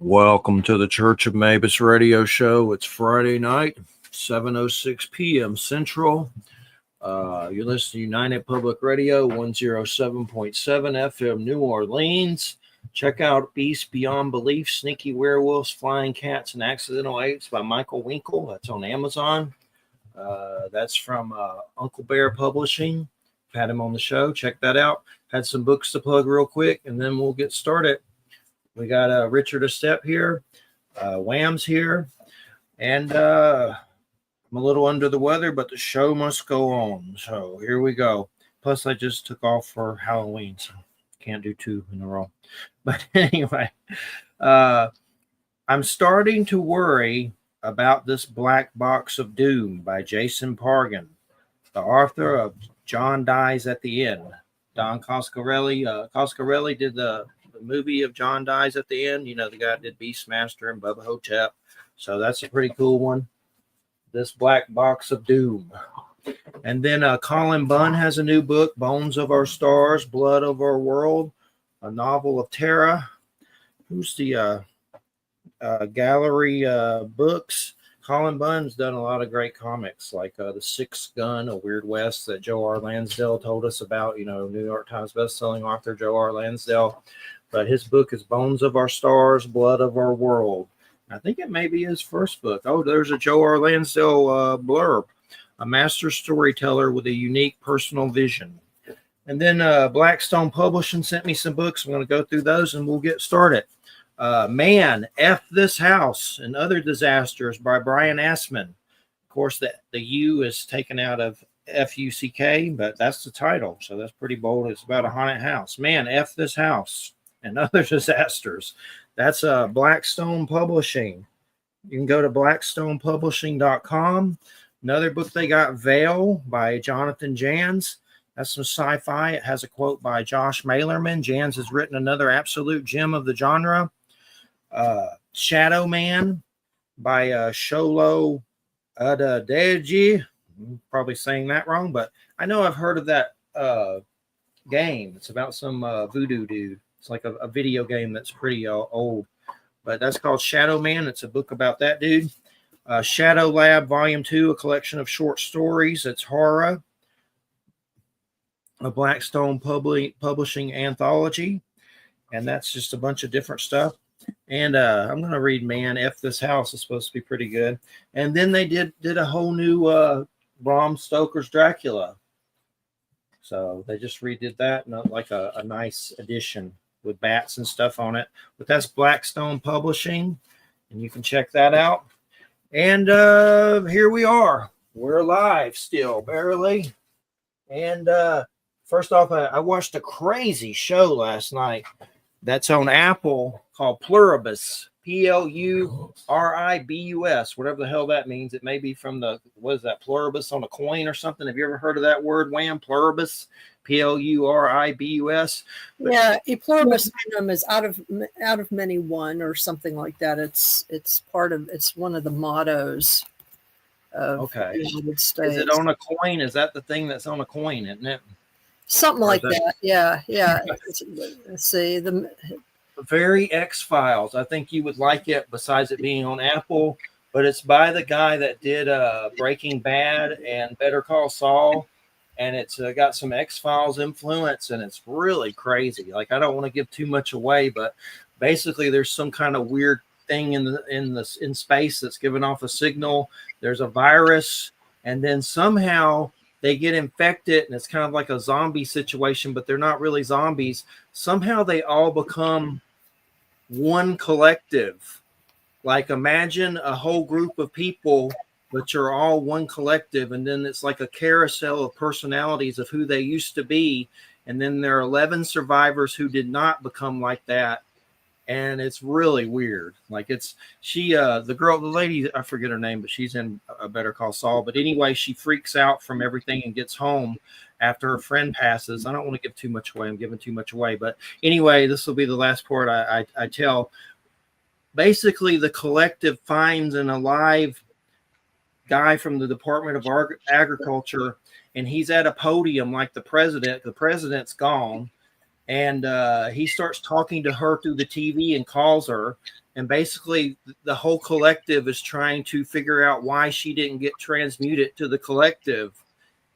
Welcome to the Church of Mabus radio show. It's Friday night, 7:06 p.m. Central. You're listening to United Public Radio, 107.7 FM, New Orleans. Check out Beast Beyond Belief, Sneaky Werewolves, Flying Cats, and Accidental Apes by Michael Winkle. That's on Amazon. That's from Uncle Bear Publishing. Had him on the show. Check that out. Had some books to plug real quick, and then we'll get started. We got Richard Estep here, Wham's here, and I'm a little under the weather, but the show must go on. So here we go. Plus, I just took off for Halloween, so can't do two in a row. But anyway, I'm starting to worry about this Black Box of Doom by Jason Pargin, the author of John Dies at the End. Don Coscarelli. Coscarelli did the movie of John Dies at the End. You know, the guy that did Beastmaster and Bubba Hotep. So that's a pretty cool one. This Black Box of Doom. And then Colin Bunn has a new book, Bones of Our Stars, Blood of Our World, a novel of Terra. Who's the gallery books? Colin Bunn's done a lot of great comics, like The Sixth Gun, A Weird West, that Joe R. Lansdale told us about, you know, New York Times bestselling author Joe R. Lansdale. But his book is Bones of Our Stars, Blood of Our World. I think it may be his first book. Oh, there's a Joe R. Lansdale blurb. A master storyteller with a unique personal vision. And then Blackstone Publishing sent me some books. I'm going to go through those and we'll get started. Man, F This House and Other Disasters by Brian Assman. Of course, the U is taken out of F-U-C-K, but that's the title. So that's pretty bold. It's about a haunted house. Man, F This House and Other Disasters. That's Blackstone Publishing. You can go to blackstonepublishing.com. Another book they got, Veil by Jonathan Jans. That's some sci-fi. It has a quote by Josh Malerman. Jans has written another absolute gem of the genre. Shadow Man by Sholo Adadeji. I'm probably saying that wrong, but I know I've heard of that game. It's about some voodoo dude. It's like a video game that's pretty old, but that's called Shadow Man. It's a book about that dude. Shadow Lab Volume 2, a collection of short stories. It's horror. A Blackstone Publishing anthology. And that's just a bunch of different stuff. And I'm going to read Man, F This House is supposed to be pretty good. And then they did a whole new Bram Stoker's Dracula. So they just redid that, and like a nice edition with bats and stuff on it. But that's Blackstone Publishing, and you can check that out. And here we are. We're live still, barely. And first off, I watched a crazy show last night that's on Apple called Pluribus, Pluribus, whatever the hell that means. It may be from the, what is that, Pluribus on a coin or something? Have you ever heard of that word, Wham? Pluribus, Pluribus. Yeah, a pluribus unum is out of many one or something like that. It's one of the mottos of the United States. Is it on a coin? Is that the thing that's on a coin, isn't it? Something like that. Yeah. Let's see. The very X-Files. I think you would like it, besides it being on Apple, but it's by the guy that did Breaking Bad and Better Call Saul, and it's got some X-Files influence, and it's really crazy. Like, I don't want to give too much away, but basically there's some kind of weird thing in space that's giving off a signal. There's a virus, and then somehow they get infected, and it's kind of like a zombie situation, but they're not really zombies. Somehow they all become one collective. Like, imagine a whole group of people, but you're all one collective, and then it's like a carousel of personalities of who they used to be, and then there are 11 survivors who did not become like that, and it's really weird. Like, it's the lady, I forget her name, but she's in a Better Call Saul. But anyway, she freaks out from everything and gets home after her friend passes. I don't want to give too much away. I'm giving too much away. But anyway, this will be the last part I tell. Basically, the collective finds an alive guy from the Department of Agriculture, and he's at a podium like the president. The president's gone. And he starts talking to her through the TV and calls her. and basically the whole collective is trying to figure out why she didn't get transmuted to the collective,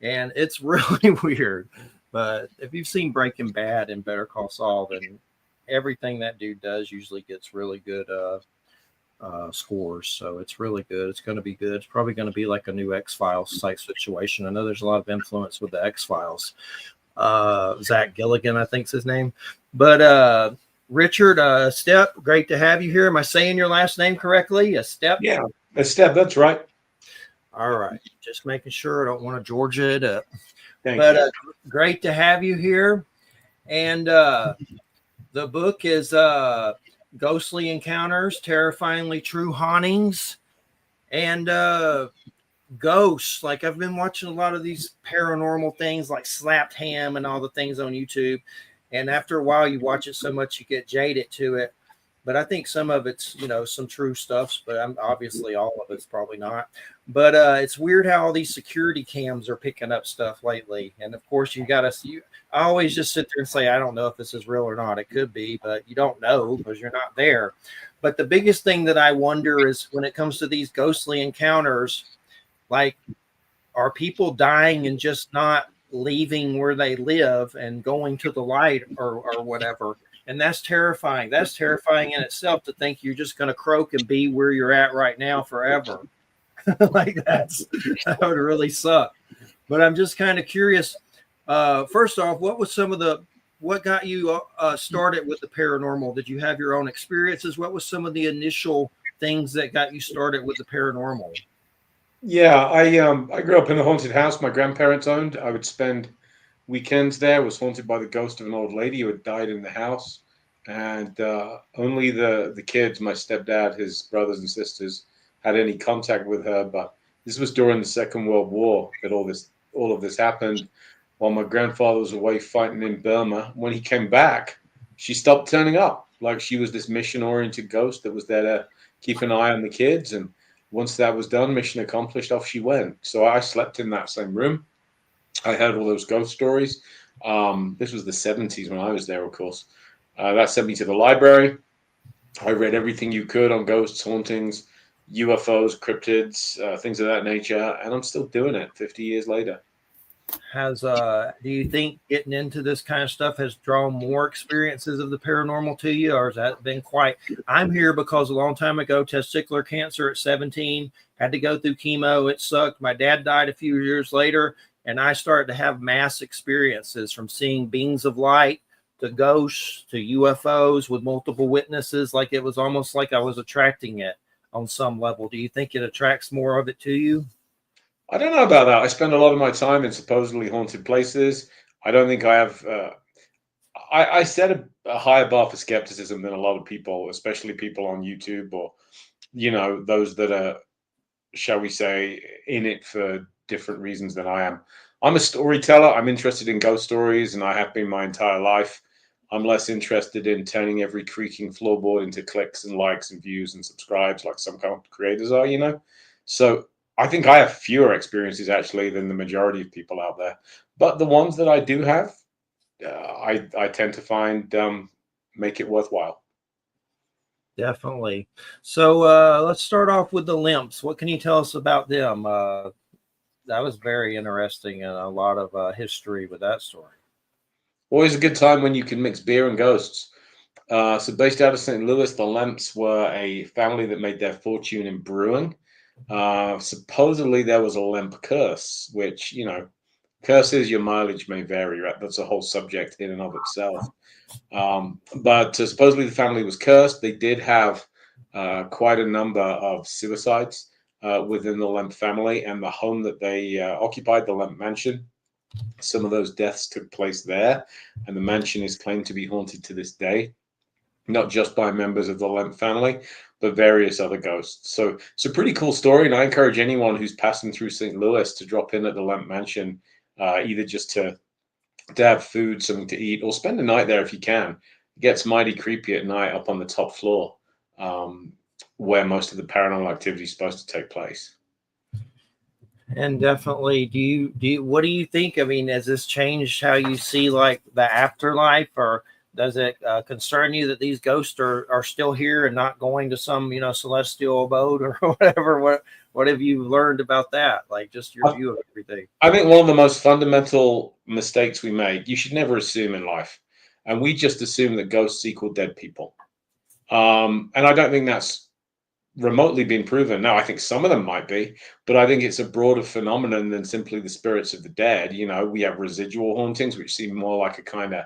and it's really weird. But if you've seen Breaking Bad and Better Call Saul, then everything that dude does usually gets really good scores. So it's really good. It's going to be good. It's probably going to be like a new X-Files type situation. I know there's a lot of influence with the X-Files. Zach Gilligan, I think's his name. But Richard, Estep, great to have you here. Am I saying your last name correctly? Estep? Yeah, Estep, that's right. All right. Just making sure. I don't want to Georgia it up. Thank you. Great to have you here. And the book is Ghostly Encounters, Terrifyingly True Hauntings, and ghosts. Like, I've been watching a lot of these paranormal things like Slapped Ham and all the things on YouTube. And after a while, you watch it so much, you get jaded to it. But I think some of it's, some true stuff, but obviously all of it's probably not. But it's weird how all these security cams are picking up stuff lately. And of course, I always just sit there and say, I don't know if this is real or not. It could be, but you don't know because you're not there. But the biggest thing that I wonder is when it comes to these ghostly encounters, like, are people dying and just not leaving where they live and going to the light or whatever? And that's terrifying. That's terrifying in itself to think you're just going to croak and be where you're at right now forever. Like, that would really suck. But I'm just kind of curious. First off, what got you started with the paranormal? Did you have your own experiences? What was some of the initial things that got you started with the paranormal? Yeah, I grew up in a haunted house my grandparents owned. I would spend weekends there. Was haunted by the ghost of an old lady who had died in the house, and only the kids, my stepdad, his brothers and sisters, had any contact with her. But this was during the Second World War that all of this happened, while my grandfather was away fighting in Burma. When he came back, she stopped turning up. Like, she was this mission-oriented ghost that was there to keep an eye on the kids. And once that was done, mission accomplished, off she went. So I slept in that same room. I heard all those ghost stories. This was the 70s when I was there, of course. That sent me to the library. I read everything you could on ghosts, hauntings, UFOs, cryptids, things of that nature. And I'm still doing it 50 years later. Do you think getting into this kind of stuff has drawn more experiences of the paranormal to you, or has that been quite? I'm here because a long time ago, testicular cancer at 17, had to go through chemo. It sucked. My dad died a few years later, and I started to have mass experiences, from seeing beings of light to ghosts to UFOs with multiple witnesses. Like, it was almost like I was attracting it on some level. Do you think it attracts more of it to you? I don't know about that. I spend a lot of my time in supposedly haunted places. I don't think I have. I set a higher bar for skepticism than a lot of people, especially people on YouTube, or those that are, shall we say, in it for different reasons than I am. I'm a storyteller. I'm interested in ghost stories, and I have been my entire life. I'm less interested in turning every creaking floorboard into clicks and likes and views and subscribes like some kind of creators are. So I think I have fewer experiences actually than the majority of people out there. But the ones that I do have, I tend to find make it worthwhile. Definitely. So let's start off with the Limps. What can you tell us about them? That was very interesting, and a lot of history with that story. Always a good time when you can mix beer and ghosts. So based out of St. Louis, the Lamps were a family that made their fortune in brewing. Supposedly there was a lamp curse, which, curses, your mileage may vary, right? That's a whole subject in and of itself. But supposedly the family was cursed. They did have quite a number of suicides within the Lamp family, and the home that they occupied, the Lamp Mansion, some of those deaths took place there, and the mansion is claimed to be haunted to this day, not just by members of the Lamp family, but various other ghosts. So it's a pretty cool story, and I encourage anyone who's passing through St. Louis to drop in at the Lamp Mansion, either just to have food, something to eat, or spend the night there if you can. It gets mighty creepy at night up on the top floor, where most of the paranormal activity is supposed to take place. And definitely, what do you think? I mean, has this changed how you see like the afterlife, or does it concern you that these ghosts are still here and not going to some, celestial abode or whatever? What have you learned about that? Like just your view of everything. I think one of the most fundamental mistakes we make, you should never assume in life. And we just assume that ghosts equal dead people. And I don't think that's remotely been proven. Now, I think some of them might be, but I think it's a broader phenomenon than simply the spirits of the dead. We have residual hauntings, which seem more like a kind of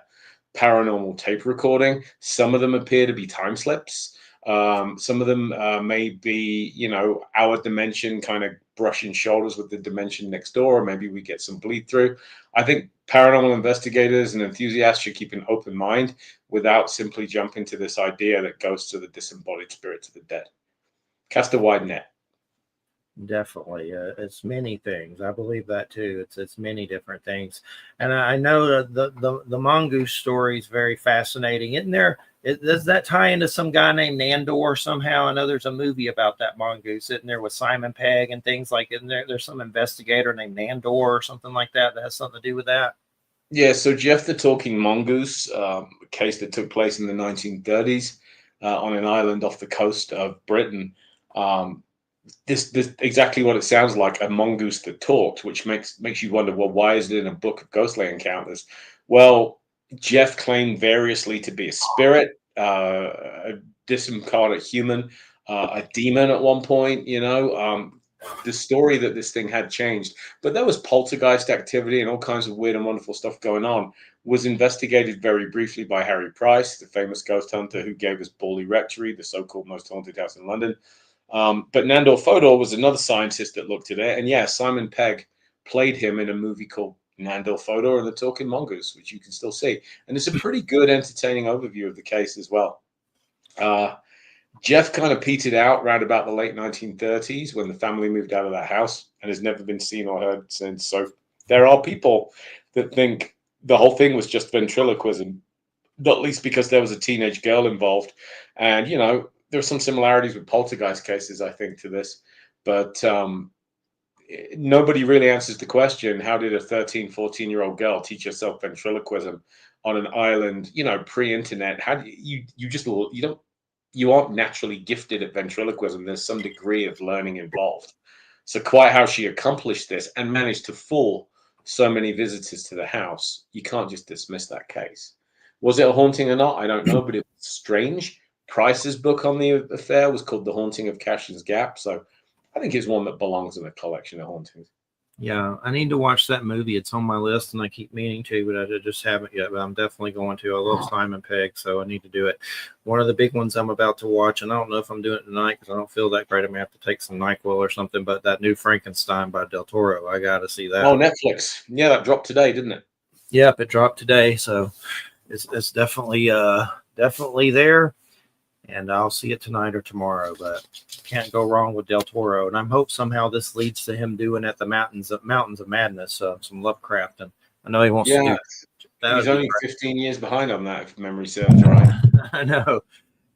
paranormal tape recording. Some of them appear to be time slips. Some of them may be, our dimension kind of brushing shoulders with the dimension next door, or maybe we get some bleed through. I think paranormal investigators and enthusiasts should keep an open mind without simply jumping to this idea that ghosts are the disembodied spirits of the dead. Cast a wide net. Definitely, it's many things. I believe that too. It's many different things, and I know that the mongoose story is very fascinating. Isn't there? Does that tie into some guy named Nandor somehow? I know there's a movie about that mongoose, isn't there, with Simon Pegg and things like. Isn't there's some investigator named Nandor or something like that has something to do with that? Yeah. So Jeff the Talking Mongoose, a case that took place in the 1930s on an island off the coast of Britain. This exactly what it sounds like, a mongoose that talked, which makes you wonder, well, why is it in a book of ghostly encounters? Well, Jeff claimed variously to be a spirit, a disincarnate human, a demon at one point. The story that this thing had changed, but there was poltergeist activity and all kinds of weird and wonderful stuff going on. Was investigated very briefly by Harry Price, the famous ghost hunter who gave us Borley Rectory, the so-called most haunted house in London. But Nandor Fodor was another scientist that looked at it. And yeah, Simon Pegg played him in a movie called Nandor Fodor and the Talking Mongoose, which you can still see. And it's a pretty good, entertaining overview of the case as well. Jeff kind of petered out around about the late 1930s when the family moved out of that house and has never been seen or heard since. So there are people that think the whole thing was just ventriloquism, not least because there was a teenage girl involved. And, there are some similarities with poltergeist cases, I think, to this. But nobody really answers the question, how did a 13, 14-year-old girl teach herself ventriloquism on an island, pre-internet? How do you aren't naturally gifted at ventriloquism. There's some degree of learning involved. So quite how she accomplished this and managed to fool so many visitors to the house, you can't just dismiss that case. Was it a haunting or not? I don't know, but it was strange. Price's book on the affair was called The Haunting of Cashin's Gap. So I think it's one that belongs in a collection of hauntings. Yeah, I need to watch that movie. It's on my list, and I keep meaning to, but I just haven't yet. But I'm definitely going to. I love Simon Pegg, so I need to do it. One of the big ones I'm about to watch, and I don't know if I'm doing it tonight because I don't feel that great. I may have to take some NyQuil or something. But that new Frankenstein by Del Toro, I got to see that. Oh, Netflix. Yeah, that dropped today, didn't it? Yep, it dropped today, so it's definitely there. And I'll see it tonight or tomorrow, but can't go wrong with Del Toro. And I hope somehow this leads to him doing at the Mountains of Madness, some Lovecraft. And I know he wants to do that. He's only 15 years behind on that, if memory serves right. I know.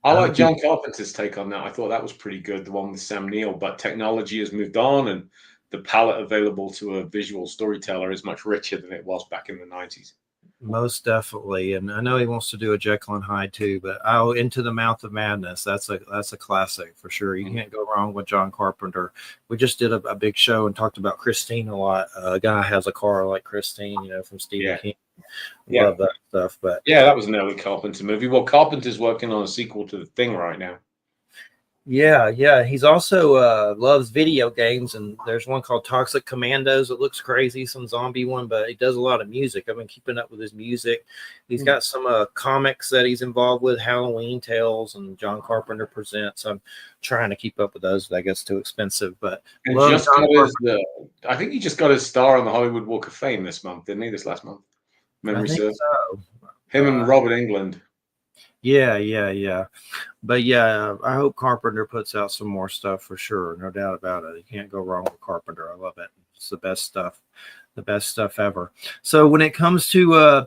I like John Carpenter's take on that. I thought that was pretty good, the one with Sam Neill. But technology has moved on, and the palette available to a visual storyteller is much richer than it was back in the 90s. Most definitely, and I know he wants to do a Jekyll and Hyde too. But Into the Mouth of Madness, that's a classic for sure. You can't go wrong with John Carpenter. We just did a big show and talked about Christine a lot. A guy has a car like Christine, from Stephen King. Love that stuff. But yeah, that was an early Carpenter movie. Well, Carpenter's working on a sequel to The Thing right now. Yeah. He's also loves video games, and there's one called Toxic Commandos. It looks crazy, some zombie one, but he does a lot of music. I've been keeping up with his music. He's got some comics that he's involved with, Halloween Tales and John Carpenter Presents. I'm trying to keep up with those, but I guess too expensive. But I think he just got his star on the Hollywood Walk of Fame this month, didn't he? This last month, memory serves. So. Him and Robert Englund. Yeah. But yeah, I hope Carpenter puts out some more stuff for sure. No doubt about it. You can't go wrong with Carpenter. I love it. It's the best stuff ever. So when it comes to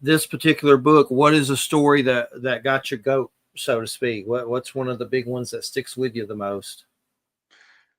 this particular book, what is a story that got your goat, so to speak? What's one of the big ones that sticks with you the most?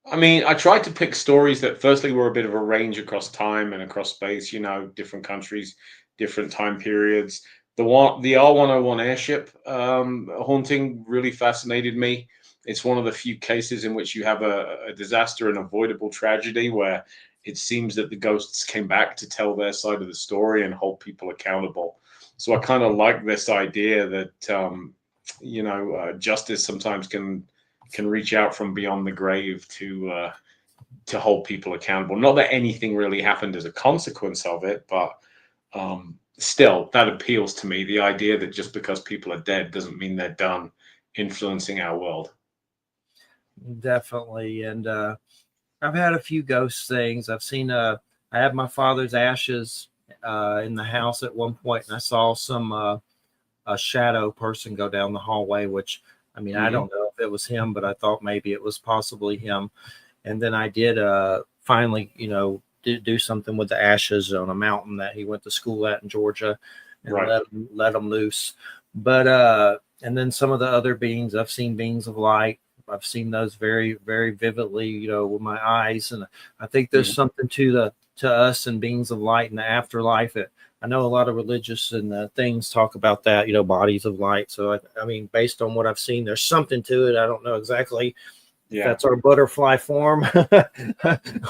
I mean, I tried to pick stories that firstly were a bit of a range across time and across space, different countries, different time periods. The R101 airship haunting really fascinated me. It's one of the few cases in which you have a disaster and avoidable tragedy where it seems that the ghosts came back to tell their side of the story and hold people accountable. So I kind of like this idea that justice sometimes can reach out from beyond the grave to hold people accountable. Not that anything really happened as a consequence of it, but still, that appeals to me. The idea that just because people are dead doesn't mean they're done influencing our world. Definitely. And I've had a few ghost things. I've seen I had my father's ashes in the house at one point, and I saw some a shadow person go down the hallway, which I mean, I don't know if it was him, but I thought maybe it was possibly him. And then I did finally, do something with the ashes on a mountain that he went to school at in Georgia, and Right. let them loose. But and then some of the other beings, I've seen beings of light. I've seen those very, very vividly, with my eyes. And I think there's something to us and beings of light in the afterlife. I know a lot of religious and things talk about that, bodies of light. So I mean, based on what I've seen, there's something to it. I don't know exactly. Yeah. That's our butterfly form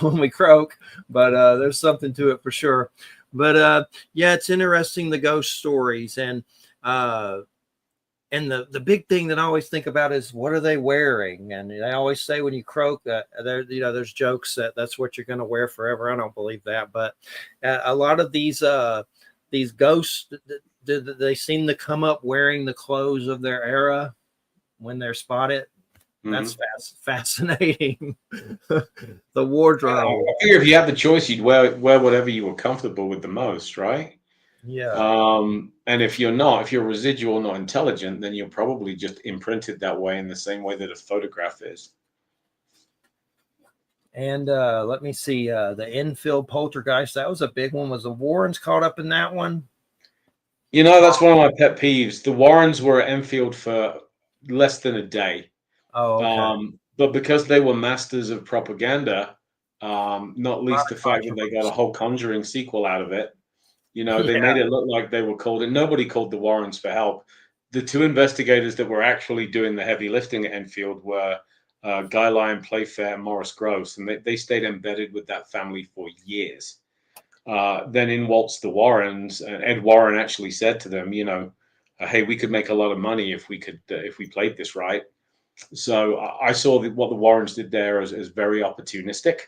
when we croak, but there's something to it for sure. But yeah, it's interesting, the ghost stories, and the big thing that I always think about is, what are they wearing? And they always say when you croak that there's jokes that's what you're going to wear forever. I don't believe that, but a lot of these ghosts, they seem to come up wearing the clothes of their era when they're spotted. That's fascinating. The wardrobe. I figure if you had the choice, you'd wear whatever you were comfortable with the most, right? Yeah. And if you're residual, not intelligent, then you're probably just imprinted that way in the same way that a photograph is. And let me see, the Enfield poltergeist, that was a big one. Was the Warrens caught up in that one? That's one of my pet peeves. The Warrens were at Enfield for less than a day. Oh, okay. But because they were masters of propaganda, not least the fact that they got a whole Conjuring sequel out of it, they made it look like they were called, and nobody called the Warrens for help. The two investigators that were actually doing the heavy lifting at Enfield were Guy Lyon Playfair and Morris Gross, and they stayed embedded with that family for years. Then in waltzed the Warrens, and Ed Warren actually said to them, hey, we could make a lot of money if we played this right. So I saw what the Warrens did there as very opportunistic.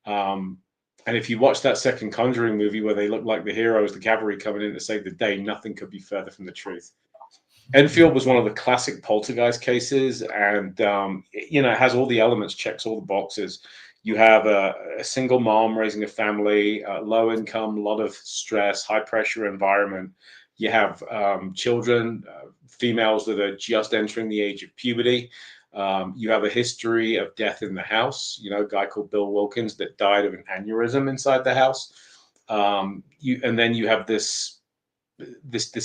And if you watch that second Conjuring movie where they look like the heroes, the cavalry coming in to save the day, nothing could be further from the truth. Enfield was one of the classic poltergeist cases, and it has all the elements, checks all the boxes. You have a single mom raising a family, low income, a lot of stress, high pressure environment. You have children, females that are just entering the age of puberty. You have a history of death in the house. A guy called Bill Wilkins that died of an aneurysm inside the house. And then you have this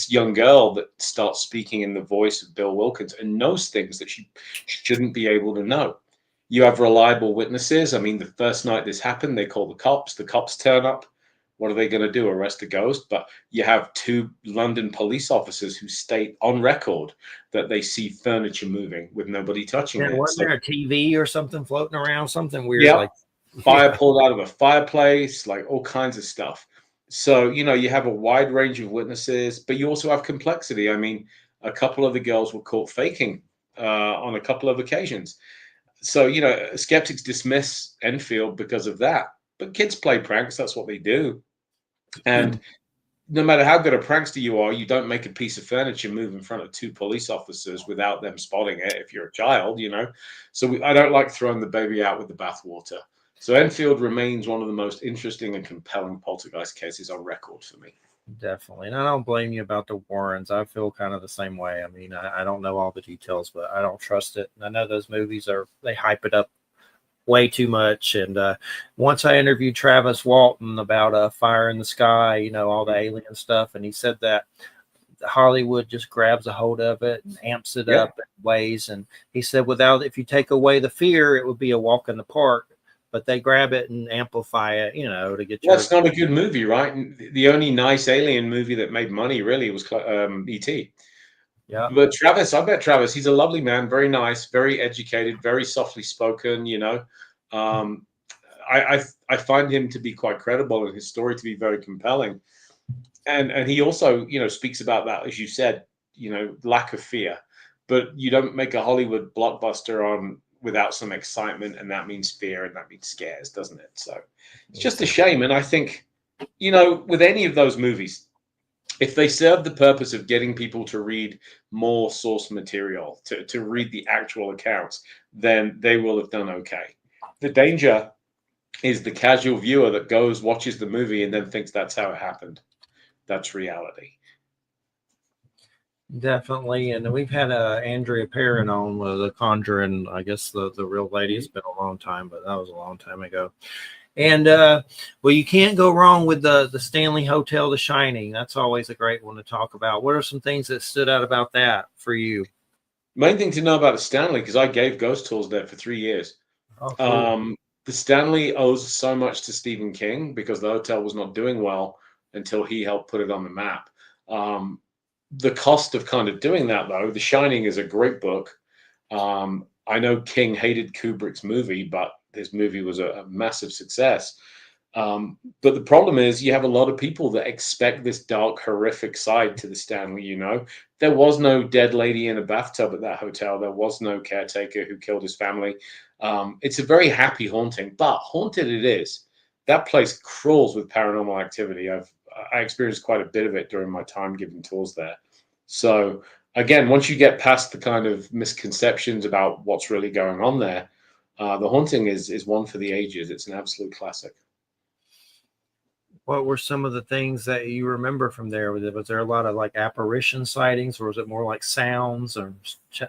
young girl that starts speaking in the voice of Bill Wilkins and knows things that she shouldn't be able to know. You have reliable witnesses. I mean, the first night this happened, they call the cops. The cops turn up. What are they going to do? Arrest a ghost? But you have two London police officers who state on record that they see furniture moving with nobody touching it. Wasn't there a TV or something floating around? Something weird, yeah, like fire pulled out of a fireplace, like all kinds of stuff. So, you have a wide range of witnesses, but you also have complexity. I mean, a couple of the girls were caught faking on a couple of occasions. So, skeptics dismiss Enfield because of that. But kids play pranks. That's what they do. And no matter how good a prankster you are, you don't make a piece of furniture move in front of two police officers without them spotting it if you're a child, So I don't like throwing the baby out with the bathwater. So Enfield remains one of the most interesting and compelling poltergeist cases on record for me. Definitely. And I don't blame you about the Warrens. I feel kind of the same way. I mean, I don't know all the details, but I don't trust it. And I know those movies they hype it up way too much. And once I interviewed Travis Walton about Fire in the Sky, all the alien stuff, and he said that Hollywood just grabs a hold of it and amps it up in ways. And he said, if you take away the fear, it would be a walk in the park. but they grab it and amplify it, to get Well, that's not a good movie, right? The only nice alien movie that made money really was E.T. Yeah. But Travis, I bet Travis, he's a lovely man, very nice, very educated, very softly spoken. I find him to be quite credible and his story to be very compelling. And he also, speaks about that, as you said, lack of fear. But you don't make a Hollywood blockbuster without some excitement, and that means fear and that means scares, doesn't it? So it's just a shame. And I think, with any of those movies, if they serve the purpose of getting people to read more source material, to read the actual accounts, then they will have done okay. The danger is the casual viewer that goes, watches the movie, and then thinks that's how it happened. That's reality. Definitely. And we've had Andrea Perrin on The Conjuring. I guess the real lady. It's been a long time, but that was a long time ago. And well, you can't go wrong with the Stanley Hotel, The Shining. That's always a great one to talk about. What are some things that stood out about that for you? Main thing to know about the Stanley, because I gave ghost tours there for 3 years. Oh, cool. The Stanley owes so much to Stephen King because the hotel was not doing well until he helped put it on the map. The cost of kind of doing that, though, The Shining is a great book. I know King hated Kubrick's movie, but his movie was a massive success. But the problem is you have a lot of people that expect this dark, horrific side to the Stanley, There was no dead lady in a bathtub at that hotel. There was no caretaker who killed his family. It's a very happy haunting, but haunted it is. That place crawls with paranormal activity. I experienced quite a bit of it during my time giving tours there. So again, once you get past the kind of misconceptions about what's really going on there, The Haunting is one for the ages. It's an absolute classic. What were some of the things that you remember from there? Was there a lot of like apparition sightings, or was it more like sounds or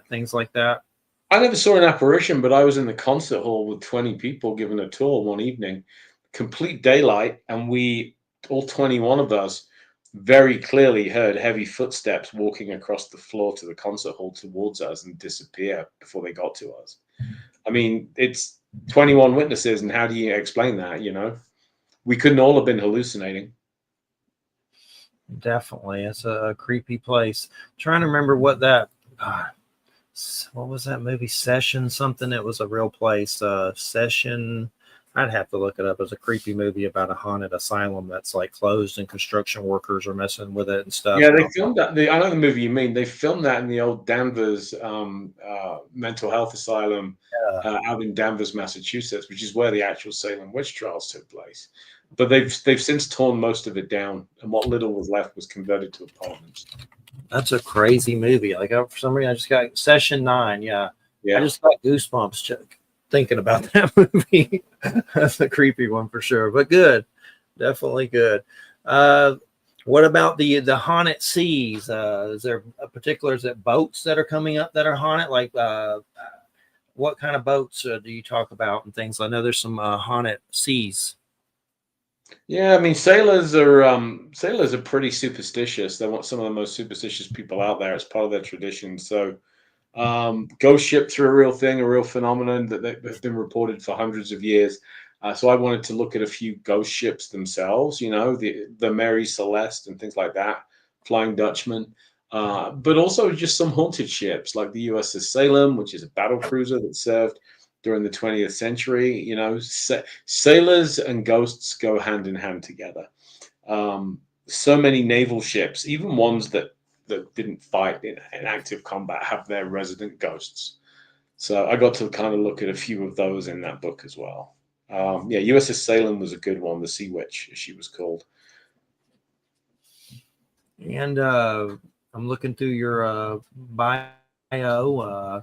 things like that? I never saw an apparition, but I was in the concert hall with 20 people giving a tour one evening, complete daylight, and all 21 of us, very clearly heard heavy footsteps walking across the floor to the concert hall towards us and disappear before they got to us. I mean, it's 21 witnesses, and how do you explain that, We couldn't all have been hallucinating. Definitely. It's a creepy place. I'm trying to remember what was that movie? Session something. It was a real place. Session. I'd have to look it up. It's a creepy movie about a haunted asylum that's like closed and construction workers are messing with it and stuff. Yeah, they filmed that. I know the movie you mean. They filmed that in the old Danvers mental health asylum out in Danvers, Massachusetts, which is where the actual Salem witch trials took place. But they've since torn most of it down, and what little was left was converted to apartments. That's a crazy movie. Like for some reason, I just got Session 9. Yeah. I just got goosebumps thinking about that movie. That's a creepy one for sure, but good, definitely good. What about the haunted seas? Is there boats that are coming up that are haunted? Like what kind of boats do you talk about and things? I know there's some haunted seas. Yeah, I mean sailors are pretty superstitious. They're some of the most superstitious people out there. It's part of their tradition. So ghost ships are a real thing, a real phenomenon that have been reported for hundreds of years. So I wanted to look at a few ghost ships themselves, the Mary Celeste and things like that, Flying Dutchman, but also just some haunted ships like the USS Salem, which is a battle cruiser that served during the 20th century. Sailors and ghosts go hand in hand together. So many naval ships, even ones that didn't fight in active combat, have their resident ghosts. So I got to kind of look at a few of those in that book as well. USS Salem was a good one, the Sea Witch, as she was called. And I'm looking through your bio.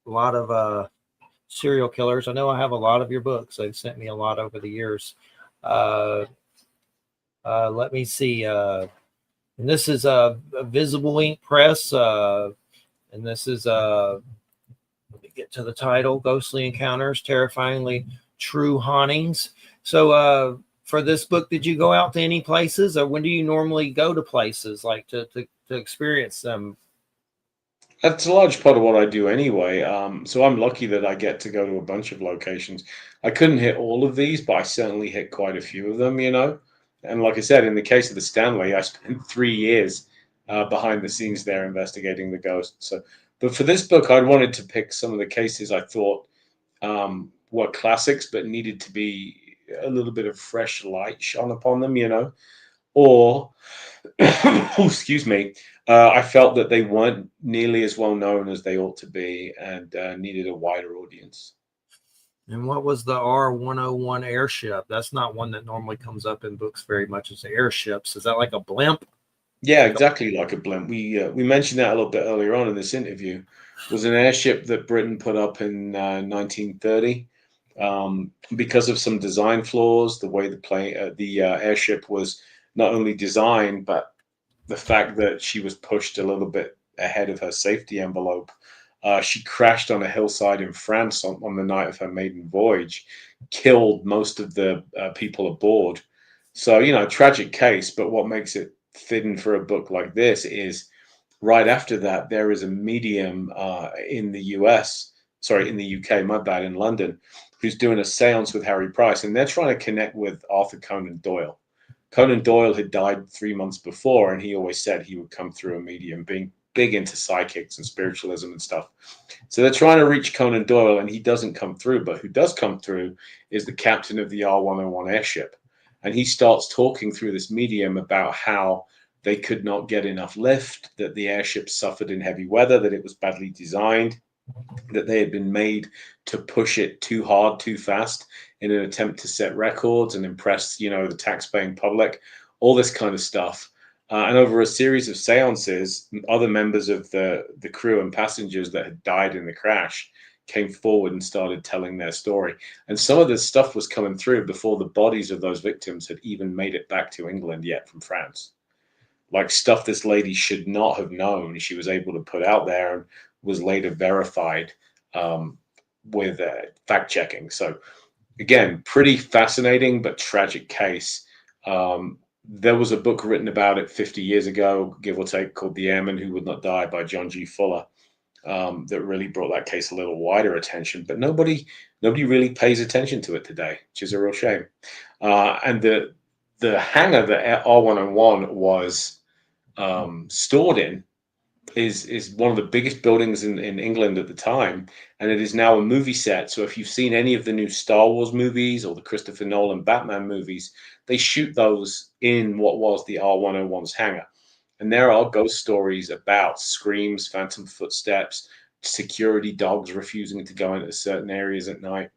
A lot of serial killers. I know I have a lot of your books. They've sent me a lot over the years. Let me see. And this is a Visible Ink Press. And this is let me get to the title: Ghostly Encounters, Terrifyingly True Hauntings. So for this book, did you go out to any places, or when do you normally go to places like to experience them? That's a large part of what I do anyway. So I'm lucky that I get to go to a bunch of locations. I couldn't hit all of these, but I certainly hit quite a few of them, you know. And like I said, in the case of the Stanley, I spent 3 years behind the scenes there investigating the ghost. So, but for this book, I wanted to pick some of the cases I thought were classics, but needed to be a little bit of fresh light shone upon them, you know, or oh, excuse me, I felt that they weren't nearly as well known as they ought to be and needed a wider audience. And what was the R-101 airship? That's not one that normally comes up in books very much as airships. Is that like a blimp? Yeah, exactly like a blimp. We mentioned that a little bit earlier on in this interview. Was an airship that Britain put up in 1930. Because of some design flaws, the way the airship was not only designed, but the fact that she was pushed a little bit ahead of her safety envelope. She crashed on a hillside in France on the night of her maiden voyage, killed most of the people aboard. So, you know, tragic case, but what makes it fitting for a book like this is right after that, there is a medium in the US, sorry, in the UK, my bad, in London, who's doing a seance with Harry Price, and they're trying to connect with Arthur Conan Doyle. Conan Doyle had died 3 months before, and he always said he would come through a medium, being big into psychics and spiritualism and stuff. So they're trying to reach Conan Doyle, and he doesn't come through. But who does come through is the captain of the R-101 airship. And he starts talking through this medium about how they could not get enough lift, that the airship suffered in heavy weather, that it was badly designed, that they had been made to push it too hard, too fast in an attempt to set records and impress, you know, the tax-paying public, all this kind of stuff. And over a series of seances, other members of the crew and passengers that had died in the crash came forward and started telling their story. And some of this stuff was coming through before the bodies of those victims had even made it back to England yet from France. Like stuff this lady should not have known, she was able to put out there and was later verified with fact checking. So again, pretty fascinating but tragic case. There was a book written about it 50 years ago, give or take, called The Airman Who Would Not Die by John G. Fuller, that really brought that case a little wider attention. But nobody really pays attention to it today, which is a real shame. And the hangar that R101 was stored in is one of the biggest buildings in England at the time, and it is now a movie set. So if you've seen any of the new Star Wars movies or the Christopher Nolan Batman movies, they shoot those in what was the R101's hangar. And there are ghost stories about screams, phantom footsteps, security dogs refusing to go into certain areas at night.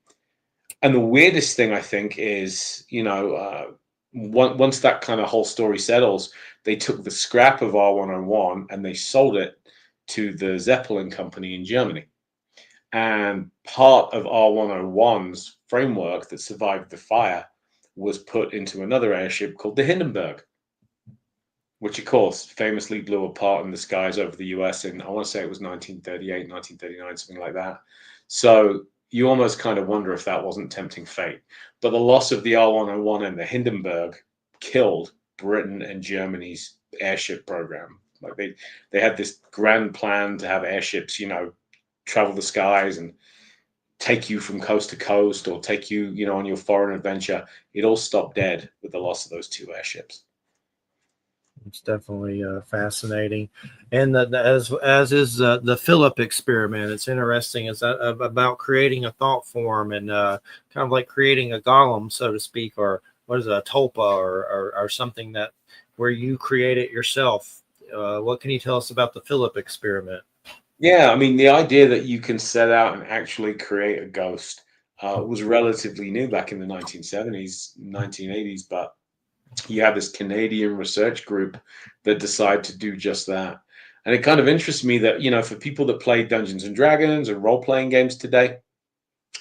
And the weirdest thing, I think, is, you know, once that kind of whole story settles, they took the scrap of R101 and they sold it to the Zeppelin company in Germany. And part of R101's framework that survived the fire was put into another airship called the Hindenburg, which, of course, famously blew apart in the skies over the US in, I want to say it was 1938, 1939, something like that. So you almost kind of wonder if that wasn't tempting fate. But the loss of the R101 and the Hindenburg killed Britain and Germany's airship program. Like they had this grand plan to have airships, you know, travel the skies and take you from coast to coast or take you, you know, on your foreign adventure. It all stopped dead with the loss of those two airships. It's definitely fascinating, and as is the Philip experiment. It's interesting. It's about creating a thought form and kind of like creating a golem, so to speak, or what is it, a tulpa, or something that where you create it yourself. What can you tell us about the Philip experiment? Yeah, I mean, the idea that you can set out and actually create a ghost was relatively new back in the 1970s, 1980s, but you have this Canadian research group that decide to do just that. And it kind of interests me that, you know, for people that play Dungeons and Dragons and role-playing games today,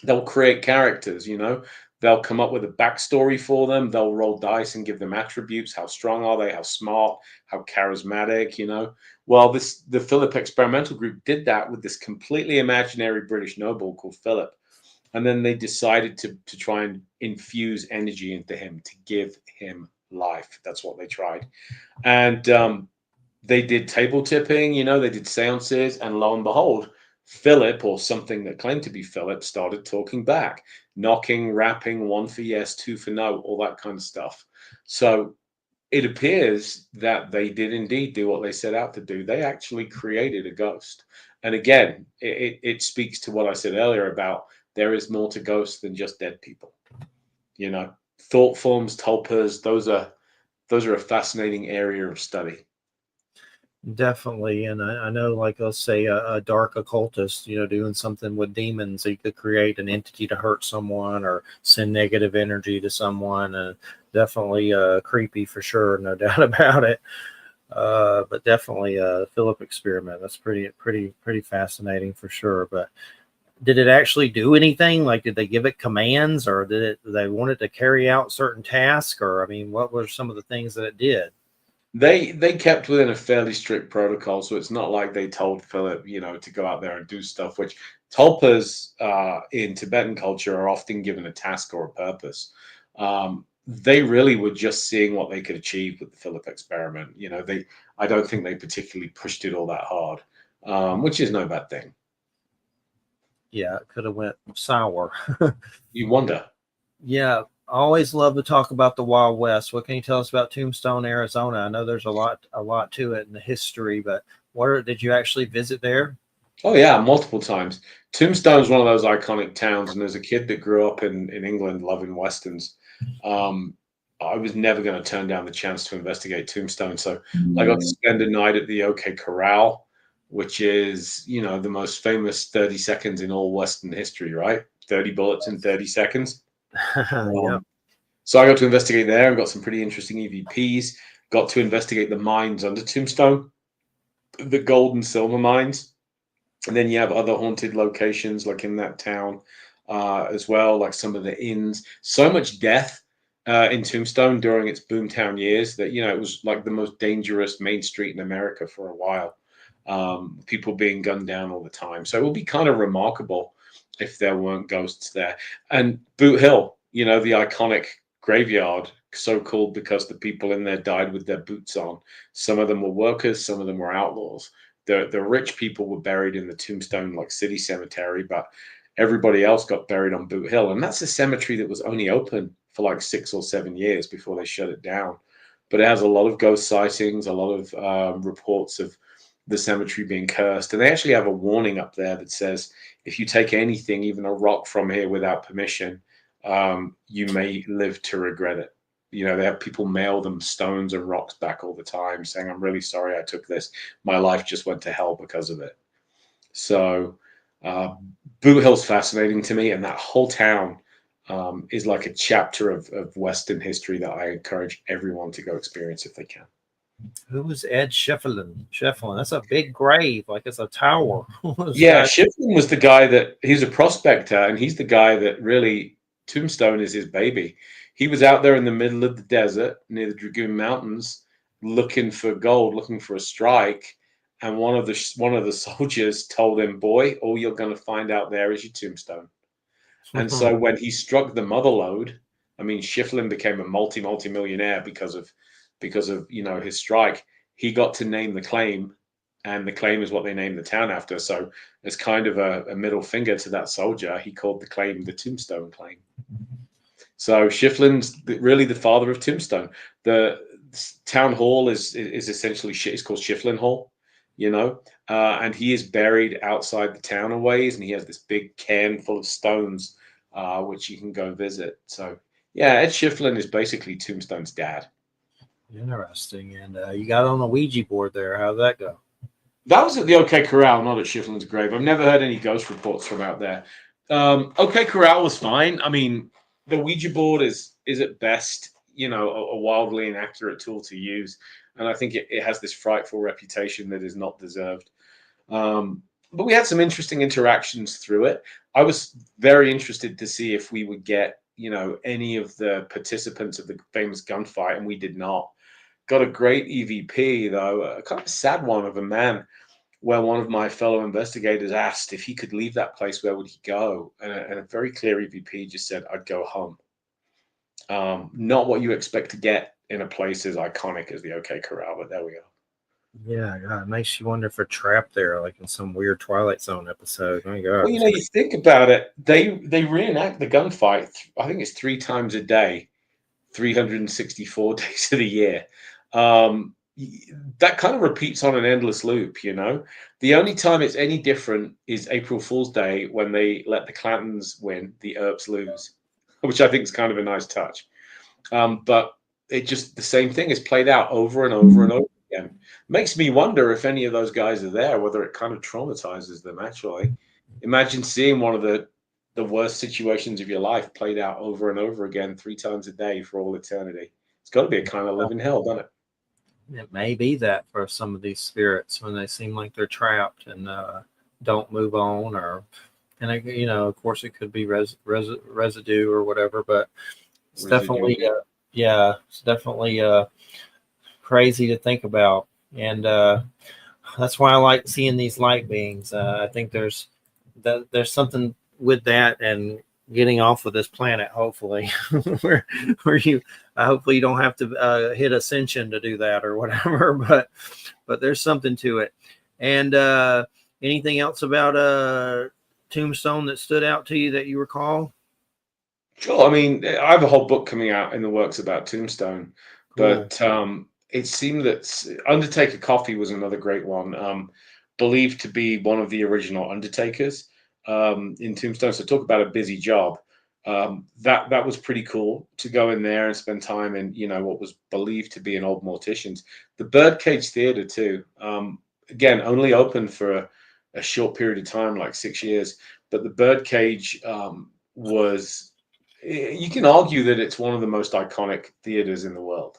they'll create characters, you know, they'll come up with a backstory for them. They'll roll dice and give them attributes. How strong are they? How smart? How charismatic, you know? Well, the Philip Experimental Group did that with this completely imaginary British noble called Philip. And then they decided to try and infuse energy into him, to give him life. That's what they tried. And They did table tipping, they did seances, and lo and behold, Philip, or something that claimed to be Philip, started talking back, knocking, rapping, one for yes, two for no, all that kind of stuff. So it appears that they did indeed do what they set out to do. They actually created a ghost. And again, it speaks to what I said earlier about there is more to ghosts than just dead people. Thought forms, tulpas, those are a fascinating area of study. Definitely. And I know, like, let's say a dark occultist, doing something with demons, he could create an entity to hurt someone or send negative energy to someone. Definitely creepy for sure, no doubt about it. But definitely a Philip experiment. That's pretty fascinating for sure. But did it actually do anything? Like, did they give it commands, or did they want it to carry out certain tasks? Or, I mean, what were some of the things that it did? They kept within a fairly strict protocol, so it's not like they told Philip, to go out there and do stuff. Which tulpas in Tibetan culture are often given a task or a purpose. They really were just seeing what they could achieve with the Philip experiment. I don't think they particularly pushed it all that hard, which is no bad thing. Yeah, it could have went sour. You wonder. Yeah, I always love to talk about the Wild West. What can you tell us about Tombstone, Arizona? I know there's a lot to it in the history, but did you actually visit there? Oh yeah, multiple times. Tombstone's one of those iconic towns, and as a kid that grew up in England loving westerns, um, I was never going to turn down the chance to investigate Tombstone. So I got to spend a night at the OK Corral, which is, the most famous 30 seconds in all Western history, right? 30 bullets in 30 seconds. Yep. So I got to investigate there and got some pretty interesting EVPs. Got to investigate the mines under Tombstone, the gold and silver mines. And then you have other haunted locations like in that town as well, like some of the inns. So much death in Tombstone during its boomtown years that, it was like the most dangerous main street in America for a while. People being gunned down all the time. So it would be kind of remarkable if there weren't ghosts there. And Boot Hill, the iconic graveyard, so called because the people in there died with their boots on. Some of them were workers, some of them were outlaws. The rich people were buried in the Tombstone like city cemetery, but everybody else got buried on Boot Hill. And that's a cemetery that was only open for like 6 or 7 years before they shut it down. But it has a lot of ghost sightings, a lot of reports of the cemetery being cursed. And they actually have a warning up there that says, if you take anything, even a rock from here without permission, you may live to regret it. They have people mail them stones and rocks back all the time saying, I'm really sorry I took this. My life just went to hell because of it. So Boot Hill's fascinating to me. And that whole town is like a chapter of Western history that I encourage everyone to go experience if they can. Who was Ed Schiffelin? Schiffelin. That's a big grave, like it's a tower. Yeah, Schiffelin was the guy he's a prospector, and he's the guy that really Tombstone is his baby. He was out there in the middle of the desert near the Dragoon Mountains looking for gold, looking for a strike, and one of the soldiers told him, "Boy, all you're going to find out there is your tombstone." And so when he struck the mother lode, I mean, Schiffelin became a multi-millionaire because of his strike. He got to name the claim, and the claim is what they named the town after. So as kind of a middle finger to that soldier, he called the claim the Tombstone Claim. So Schiffelin's really the father of Tombstone. The town hall is essentially it's called Schiffelin Hall, and he is buried outside the town a ways, and he has this big cairn full of stones, which you can go visit. So yeah, Ed Schiffelin is basically Tombstone's dad. Interesting. And you got on a Ouija board there. How'd that go? That was at the OK Corral, not at Schiffelin's grave. I've never heard any ghost reports from out there. OK Corral was fine. I mean, the Ouija board is at best, a wildly inaccurate tool to use, and I think it has this frightful reputation that is not deserved. But we had some interesting interactions through it. I was very interested to see if we would get, any of the participants of the famous gunfight, and we did not. Got a great EVP, though, a kind of sad one of a man, where one of my fellow investigators asked if he could leave that place, where would he go? And a very clear EVP just said, I'd go home. Not what you expect to get in a place as iconic as the OK Corral, but there we go. Yeah, God, it makes you wonder if they're trapped there, like in some weird Twilight Zone episode. My God. Well, you think about it, they reenact the gunfight. I think it's 3 times a day, 364 days of the year. That kind of repeats on an endless loop, you know. The only time it's any different is April Fool's Day when they let the Clantons win, the Earps lose, which I think is kind of a nice touch. But it just the same thing is played out over and over and over again. Makes me wonder if any of those guys are there, whether it kind of traumatizes them. Actually, imagine seeing one of the worst situations of your life played out over and over again 3 times a day for all eternity. It's got to be a kind of living hell, doesn't it? It may be that for some of these spirits when they seem like they're trapped and don't move on, or of course, it could be residue or whatever, but it's definitely, it's definitely crazy to think about, and that's why I like seeing these light beings. I think there's something with that, and getting off of this planet, hopefully, where you hopefully you don't have to hit ascension to do that or whatever, but there's something to it. And anything else about Tombstone that stood out to you that you recall? Sure. I mean, I have a whole book coming out in the works about Tombstone, Cool. but it seemed that Undertaker Coffee was another great one, believed to be one of the original Undertakers in Tombstone. So talk about a busy job. That was pretty cool to go in there and spend time in what was believed to be an old mortician's. The Birdcage Theater too. Again, only open for a short period of time, like 6 years, but the Birdcage was. You can argue that it's one of the most iconic theaters in the world.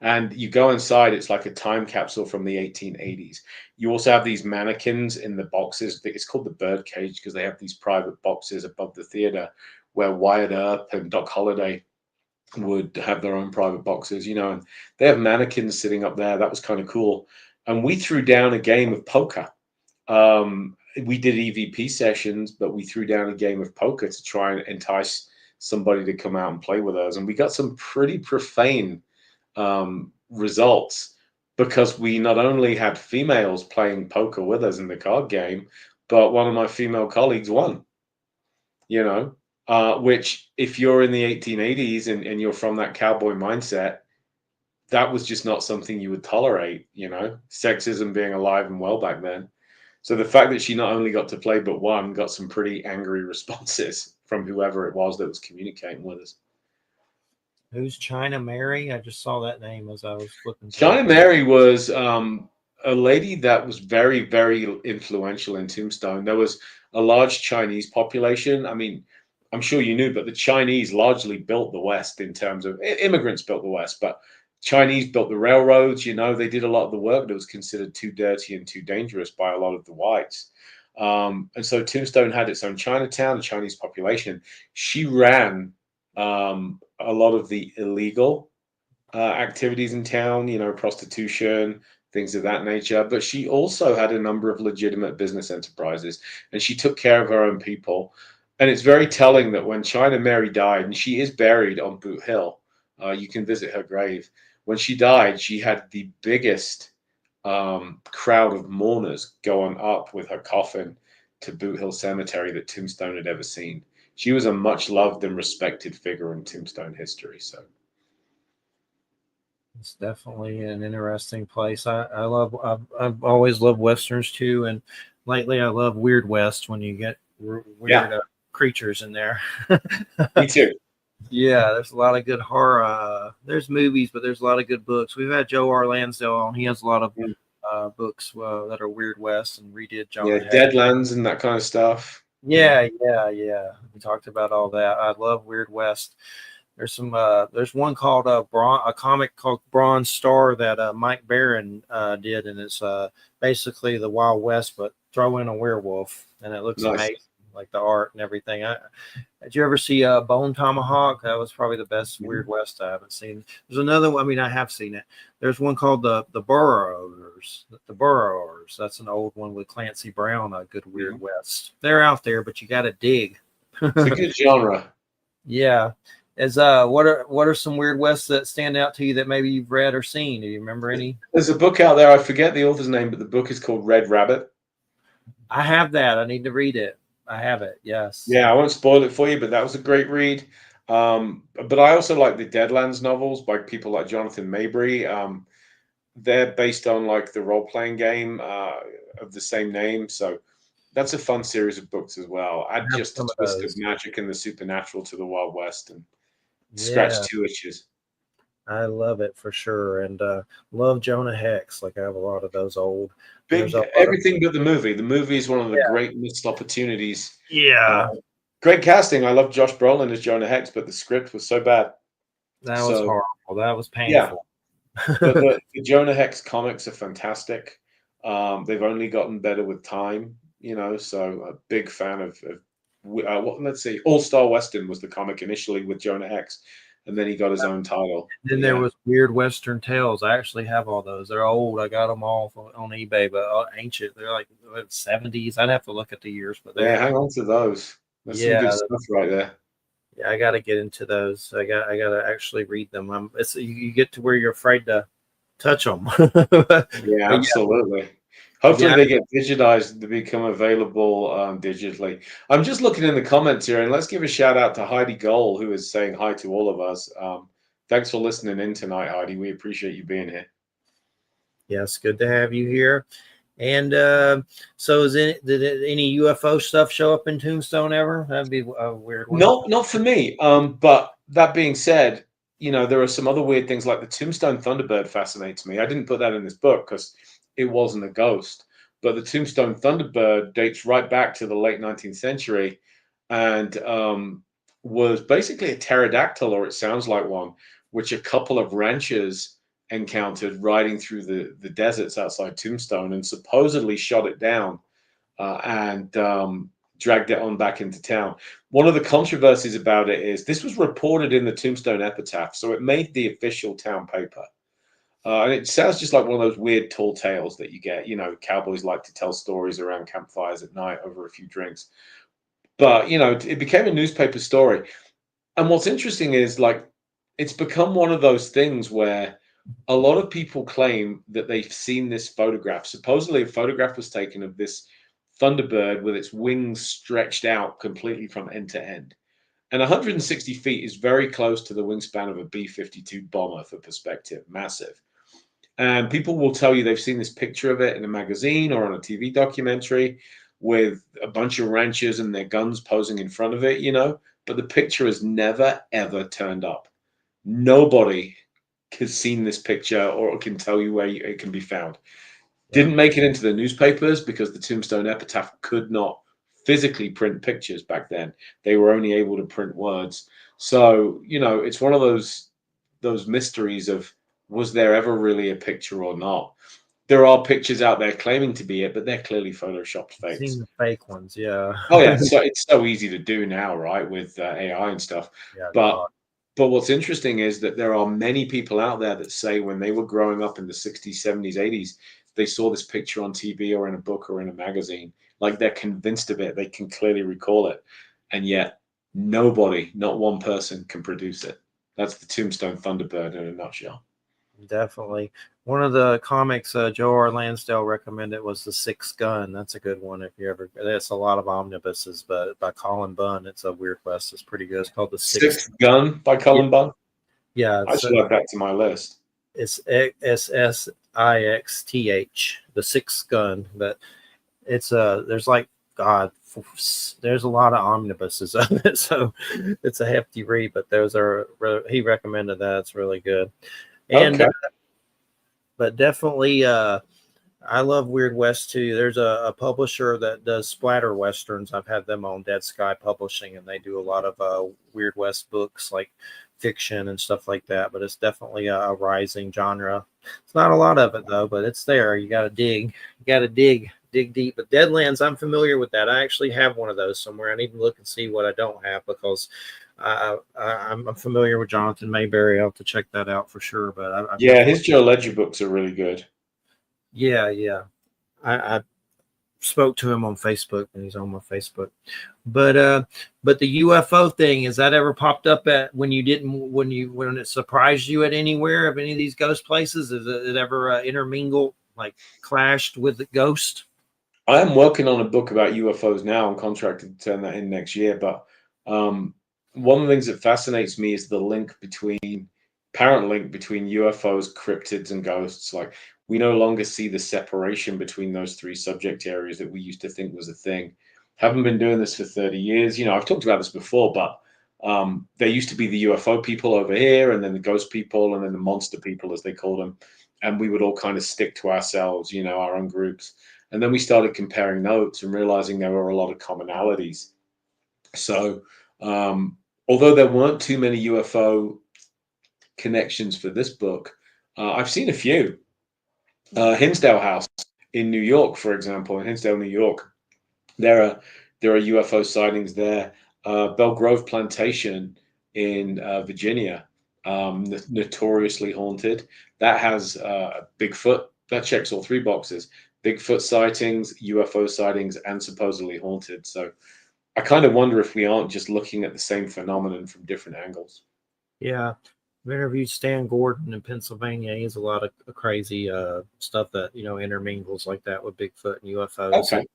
And you go inside, it's like a time capsule from the 1880s. You also have these mannequins in the boxes. It's called the Birdcage because they have these private boxes above the theater where Wyatt Earp and Doc Holliday would have their own private boxes, and they have mannequins sitting up there. That was kind of cool. And we threw down a game of poker. We did EVP sessions, but we threw down a game of poker to try and entice somebody to come out and play with us. And we got some pretty profane results because we not only had females playing poker with us in the card game, but one of my female colleagues won, which if you're in the 1880s and you're from that cowboy mindset, that was just not something you would tolerate, sexism being alive and well back then. So the fact that she not only got to play but won, got some pretty angry responses from whoever it was that was communicating with us. Who's China Mary? I just saw that name as I was flipping through. China Mary was a lady that was very, very influential in Tombstone. There was a large Chinese population. I mean, I'm sure you knew, but the Chinese largely built the West in terms of immigrants built the West, but Chinese built the railroads. They did a lot of the work that was considered too dirty and too dangerous by a lot of the whites. And so Tombstone had its own Chinatown, a Chinese population. She ran a lot of the illegal activities in town, prostitution, things of that nature. But she also had a number of legitimate business enterprises, and she took care of her own people. And it's very telling that when China Mary died, and she is buried on Boot Hill, you can visit her grave. When she died, she had the biggest crowd of mourners going up with her coffin to Boot Hill Cemetery that Tombstone had ever seen. She was a much loved and respected figure in Tombstone history. So it's definitely an interesting place. I've always loved westerns too, and lately I love Weird West when you get weird creatures in there. Me too. Yeah, there's a lot of good horror. There's movies, but there's a lot of good books. We've had Joe R. Lansdale on. He has a lot of books that are Weird West and redid John. Yeah, Deadlands and that kind of stuff. Yeah. We talked about all that. I love Weird West. There's some. There's one called a comic called Bronze Star that Mike Barron did, and it's basically the Wild West, but throw in a werewolf, and it looks amazing, like the art and everything. Did you ever see Bone Tomahawk? That was probably the best Weird West I haven't seen. There's another one. I mean, I have seen it. There's one called the Burrowers. The Burrowers. That's an old one with Clancy Brown. A good Weird West. They're out there, but you got to dig. It's a good genre. Yeah. What are some Weird Wests that stand out to you that maybe you've read or seen? Do you remember any? There's a book out there. I forget the author's name, but the book is called Red Rabbit. I have that. I need to read it. I have it. Yes. Yeah, I won't spoil it for you, but that was a great read. But I also like the Deadlands novels by people like Jonathan Mabry. They're based on like the role-playing game of the same name. So that's a fun series of books as well. I Add have just a some of twist of those. magic and the supernatural to the Wild West and scratch Yeah, 2 itches. I love it for sure, and love Jonah Hex. Like I have a lot of those old. There's Big a lot of everything but the movie. The movie is one of the yeah, great missed opportunities. yeah. Great casting. I love Josh Brolin as Jonah Hex, but the script was so bad. That was So horrible. That was yeah, painful. but the Jonah Hex comics are fantastic. They've only gotten better with time, So a big fan of let's see, All Star Western was the comic initially with Jonah Hex, and then he got his own title. Then there was Weird Western Tales. I actually have all those. They're old. I got them all on eBay, but ancient. They're like 70s. I'd have to look at the years, but Yeah, hang on to those. That's some good yeah, stuff right there. yeah. I got to get into those. I got to actually read them. It's you get to where you're afraid to touch them. Yeah, But absolutely. Hopefully yeah, they get digitized to become available digitally. I'm just looking in the comments here, and let's give a shout out to Heidi Gold, who is saying hi to all of us. Thanks for listening in tonight, Heidi. We appreciate you being here. yes, good to have you here. And so, did any UFO stuff show up in Tombstone ever? That'd be a weird one. Not for me. But that being said, there are some other weird things like the Tombstone Thunderbird fascinates me. I didn't put that in this book because it wasn't a ghost. But the Tombstone Thunderbird dates right back to the late 19th century and was basically a pterodactyl, or it sounds like one, which a couple of ranchers encountered riding through the deserts outside Tombstone and supposedly shot it down and dragged it on back into town. One of the controversies about it is this was reported in the Tombstone Epitaph, so it made the official town paper. And it sounds just like one of those weird tall tales that you get. Cowboys like to tell stories around campfires at night over a few drinks. But, it became a newspaper story. And what's interesting is, like, it's become one of those things where a lot of people claim that they've seen this photograph. Supposedly, a photograph was taken of this Thunderbird with its wings stretched out completely from end to end. And 160 feet is very close to the wingspan of a B-52 bomber for perspective, massive. And people will tell you they've seen this picture of it in a magazine or on a TV documentary with a bunch of ranchers and their guns posing in front of it, but the picture has never, ever turned up. Nobody has seen this picture or can tell you where it can be found. Didn't make it into the newspapers because the Tombstone Epitaph could not physically print pictures back then. They were only able to print words. So, it's one of those mysteries of, was there ever really a picture or not? There are pictures out there claiming to be it, but they're clearly photoshopped I've fakes. seen the fake ones, yeah. Oh yeah, so it's so easy to do now, right, with AI and stuff. Yeah, But God. but what's interesting is that there are many people out there that say when they were growing up in the 60s, 70s, 80s, they saw this picture on TV or in a book or in a magazine. Like they're convinced of it. They can clearly recall it. And yet nobody, not one person, can produce it. That's the Tombstone Thunderbird in a nutshell. Definitely. One of the comics Joe R. Lansdale recommended was The Sixth Gun. That's a good one if you ever. That's a lot of omnibuses, but by Colin Bunn, it's a Weird West. It's pretty good. It's called The Sixth. Sixth Gun by Colin Bunn. Yeah, I should add that to my list. it's SSIXTH, The Sixth Gun. But it's there's like God, there's a lot of omnibuses of it, so it's a hefty read. But he recommended that. It's really good. And Okay. but definitely I love Weird West too. There's a publisher that does splatter westerns. I've had them on Dead Sky Publishing, and they do a lot of Weird West books, like fiction and stuff like that. But it's definitely a rising genre. It's not a lot of it though, but it's there. You got to dig. You got to dig deep. But Deadlands, I'm familiar with that. I actually have one of those somewhere. I need to look and see what I don't have because I'm familiar with Jonathan Mayberry. I'll have to check that out for sure. But yeah, his Joe Ledger books are really good. Yeah. I spoke to him on Facebook, and he's on my Facebook. But the UFO thing, has that ever popped up at when it surprised you at anywhere of any of these ghost places? Has it ever intermingled, like clashed with the ghost? I am working on a book about UFOs now. I'm contracted to turn that in next year. But one of the things that fascinates me is the apparent link between UFOs, cryptids, and ghosts. Like, we no longer see the separation between those three subject areas that we used to think was a thing. Haven't been doing this for 30 years. I've talked about this before, but there used to be the UFO people over here, and then the ghost people, and then the monster people, as they called them. And we would all kind of stick to ourselves, our own groups. And then we started comparing notes and realizing there were a lot of commonalities. So, although there weren't too many UFO connections for this book, I've seen a few. Hinsdale House in New York, for example, in Hinsdale, New York, there are UFO sightings there. Belle Grove Plantation in Virginia, notoriously haunted. That has Bigfoot. That checks all three boxes: Bigfoot sightings, UFO sightings, and supposedly haunted. So I kind of wonder if we aren't just looking at the same phenomenon from different angles. Yeah. I've interviewed Stan Gordon in Pennsylvania. He has a lot of crazy stuff that, intermingles like that with Bigfoot and UFOs. Okay.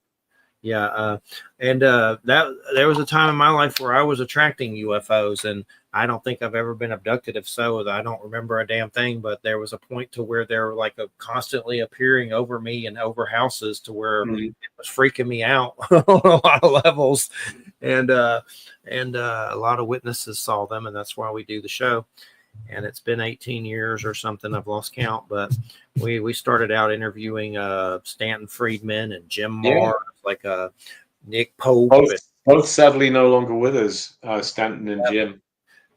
Yeah. That there was a time in my life where I was attracting UFOs, and I don't think I've ever been abducted. If so, I don't remember a damn thing, but there was a point to where they were like constantly appearing over me and over houses to where it was freaking me out on a lot of levels. And a lot of witnesses saw them, and that's why we do the show. And it's been 18 years or something. I've lost count, but we started out interviewing Stanton Friedman and Jim Marrs, like Nick Pope. Both sadly no longer with us, Stanton and Jim.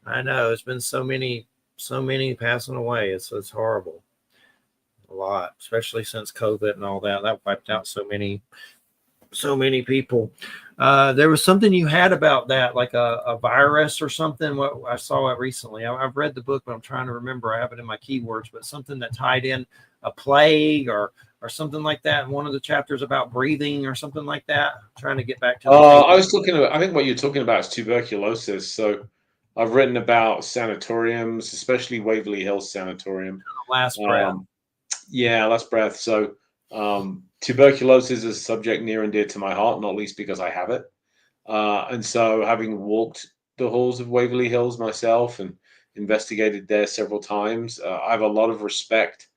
I know, it's been so many passing away. It's horrible. A lot, especially since COVID and all that. That wiped out so many people. There was something you had about that, like a virus or something. What I saw it recently. I've read the book, but I'm trying to remember. I have it in my keywords, but something that tied in a plague or something like that. One of the chapters about breathing or something like that. I'm trying to get back to. I think what you're talking about is tuberculosis. So I've written about sanatoriums, especially Waverly Hills Sanatorium. Last breath. Last breath. So tuberculosis is a subject near and dear to my heart, not least because I have it. And so, having walked the halls of Waverly Hills myself and investigated there several times, I have a lot of respect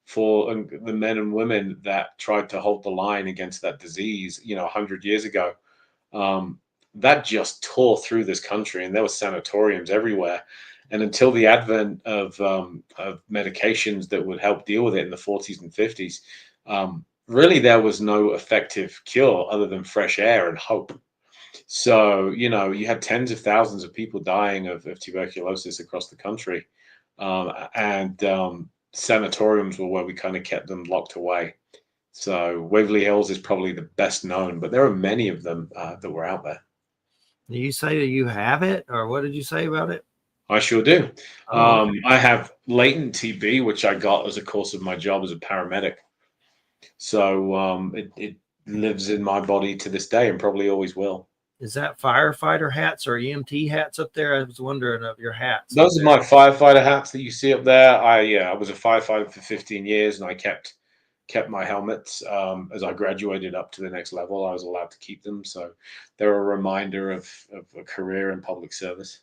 for the men and women that tried to hold the line against that disease, 100 years ago. That just tore through this country, and there were sanatoriums everywhere. And until the advent of medications that would help deal with it in the 40s and 50s, really there was no effective cure other than fresh air and hope. So, you had tens of thousands of people dying of tuberculosis across the country. And sanatoriums were where we kind of kept them locked away. So Waverly Hills is probably the best known, but there are many of them that were out there. Did you say that you have it, or what did you say about it? I sure do. I have latent TB, which I got as a course of my job as a paramedic. So it lives in my body to this day and probably always will. Is that firefighter hats or EMT hats up there? I was wondering of your hats. Those are my firefighter hats that you see up there. I was a firefighter for 15 years, and I kept my helmets. As I graduated up to the next level, I was allowed to keep them. So they're a reminder of a career in public service.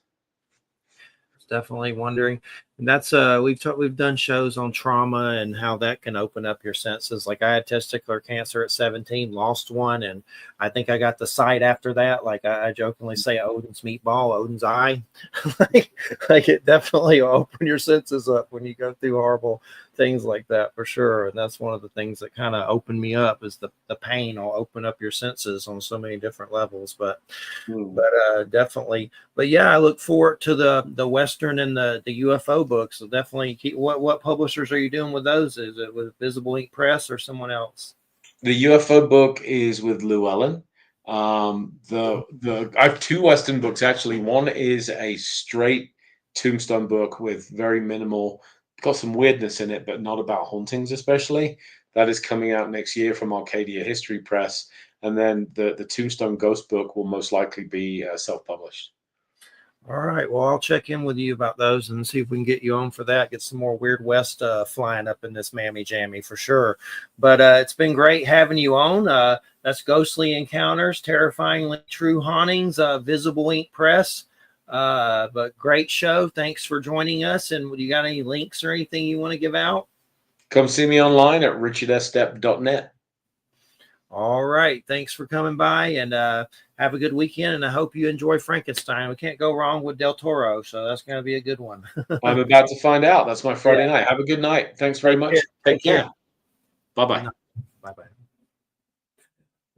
Definitely wondering. And that's we've done shows on trauma and how that can open up your senses. Like, I had testicular cancer at 17, lost one, and I think I got the sight after that. Like, I jokingly say Odin's meatball, Odin's eye. like it definitely will open your senses up when you go through horrible things like that, for sure. And that's one of the things that kind of opened me up, is the pain will open up your senses on so many different levels. But definitely. But yeah, I look forward to the Western and the UFO books. So definitely keep. What publishers are you doing with those? Is it with Visible Ink Press or someone else? The UFO book is with Llewellyn. I have two Western books actually. One is a straight tombstone book with very minimal, got some weirdness in it, but not about hauntings especially. That is coming out next year from Arcadia History Press. And then the Tombstone Ghost book will most likely be self-published. All right. Well, I'll check in with you about those and see if we can get you on for that. Get some more Weird West flying up in this mammy jammy for sure. But it's been great having you on. That's Ghostly Encounters, Terrifyingly True Hauntings, Visible Ink Press. But great show. Thanks for joining us. And you got any links or anything you want to give out? Come see me online at richardestep.net. All right. Thanks for coming by, and have a good weekend. And I hope you enjoy Frankenstein. We can't go wrong with Del Toro, so that's going to be a good one. I'm about to find out. That's my Friday night. Have a good night. Thanks very much. Take care. Bye-bye. Bye-bye.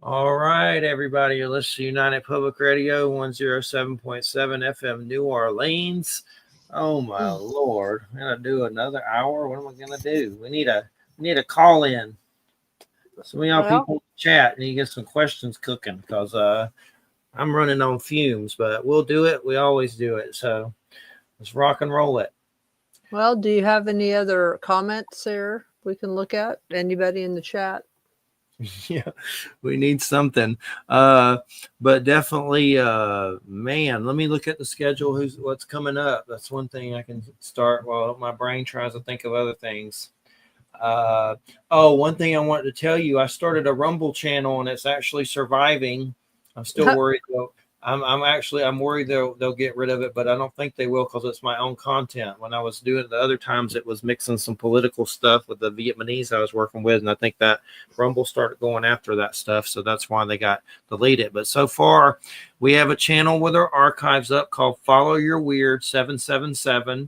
All right, everybody. You're listening to United Public Radio, 107.7 FM, New Orleans. Oh, my Lord. I'm going to do another hour. What am I going to do? We need a call in. So we all people chat and you get some questions cooking, because I'm running on fumes, but we'll do it. We always do it. So let's rock and roll it. Well, do you have any other comments there we can look at? Anybody in the chat? Yeah, we need something. But definitely, man, let me look at the schedule. What's coming up? That's one thing I can start while my brain tries to think of other things. One thing I wanted to tell you, I started a Rumble channel and it's actually surviving. I'm still worried though. I'm worried they'll get rid of it, but I don't think they will, because it's my own content. When I was doing it the other times, it was mixing some political stuff with the Vietnamese I was working with, and I think that Rumble started going after that stuff, so that's why they got deleted. But so far, we have a channel with our archives up called Follow Your Weird 777,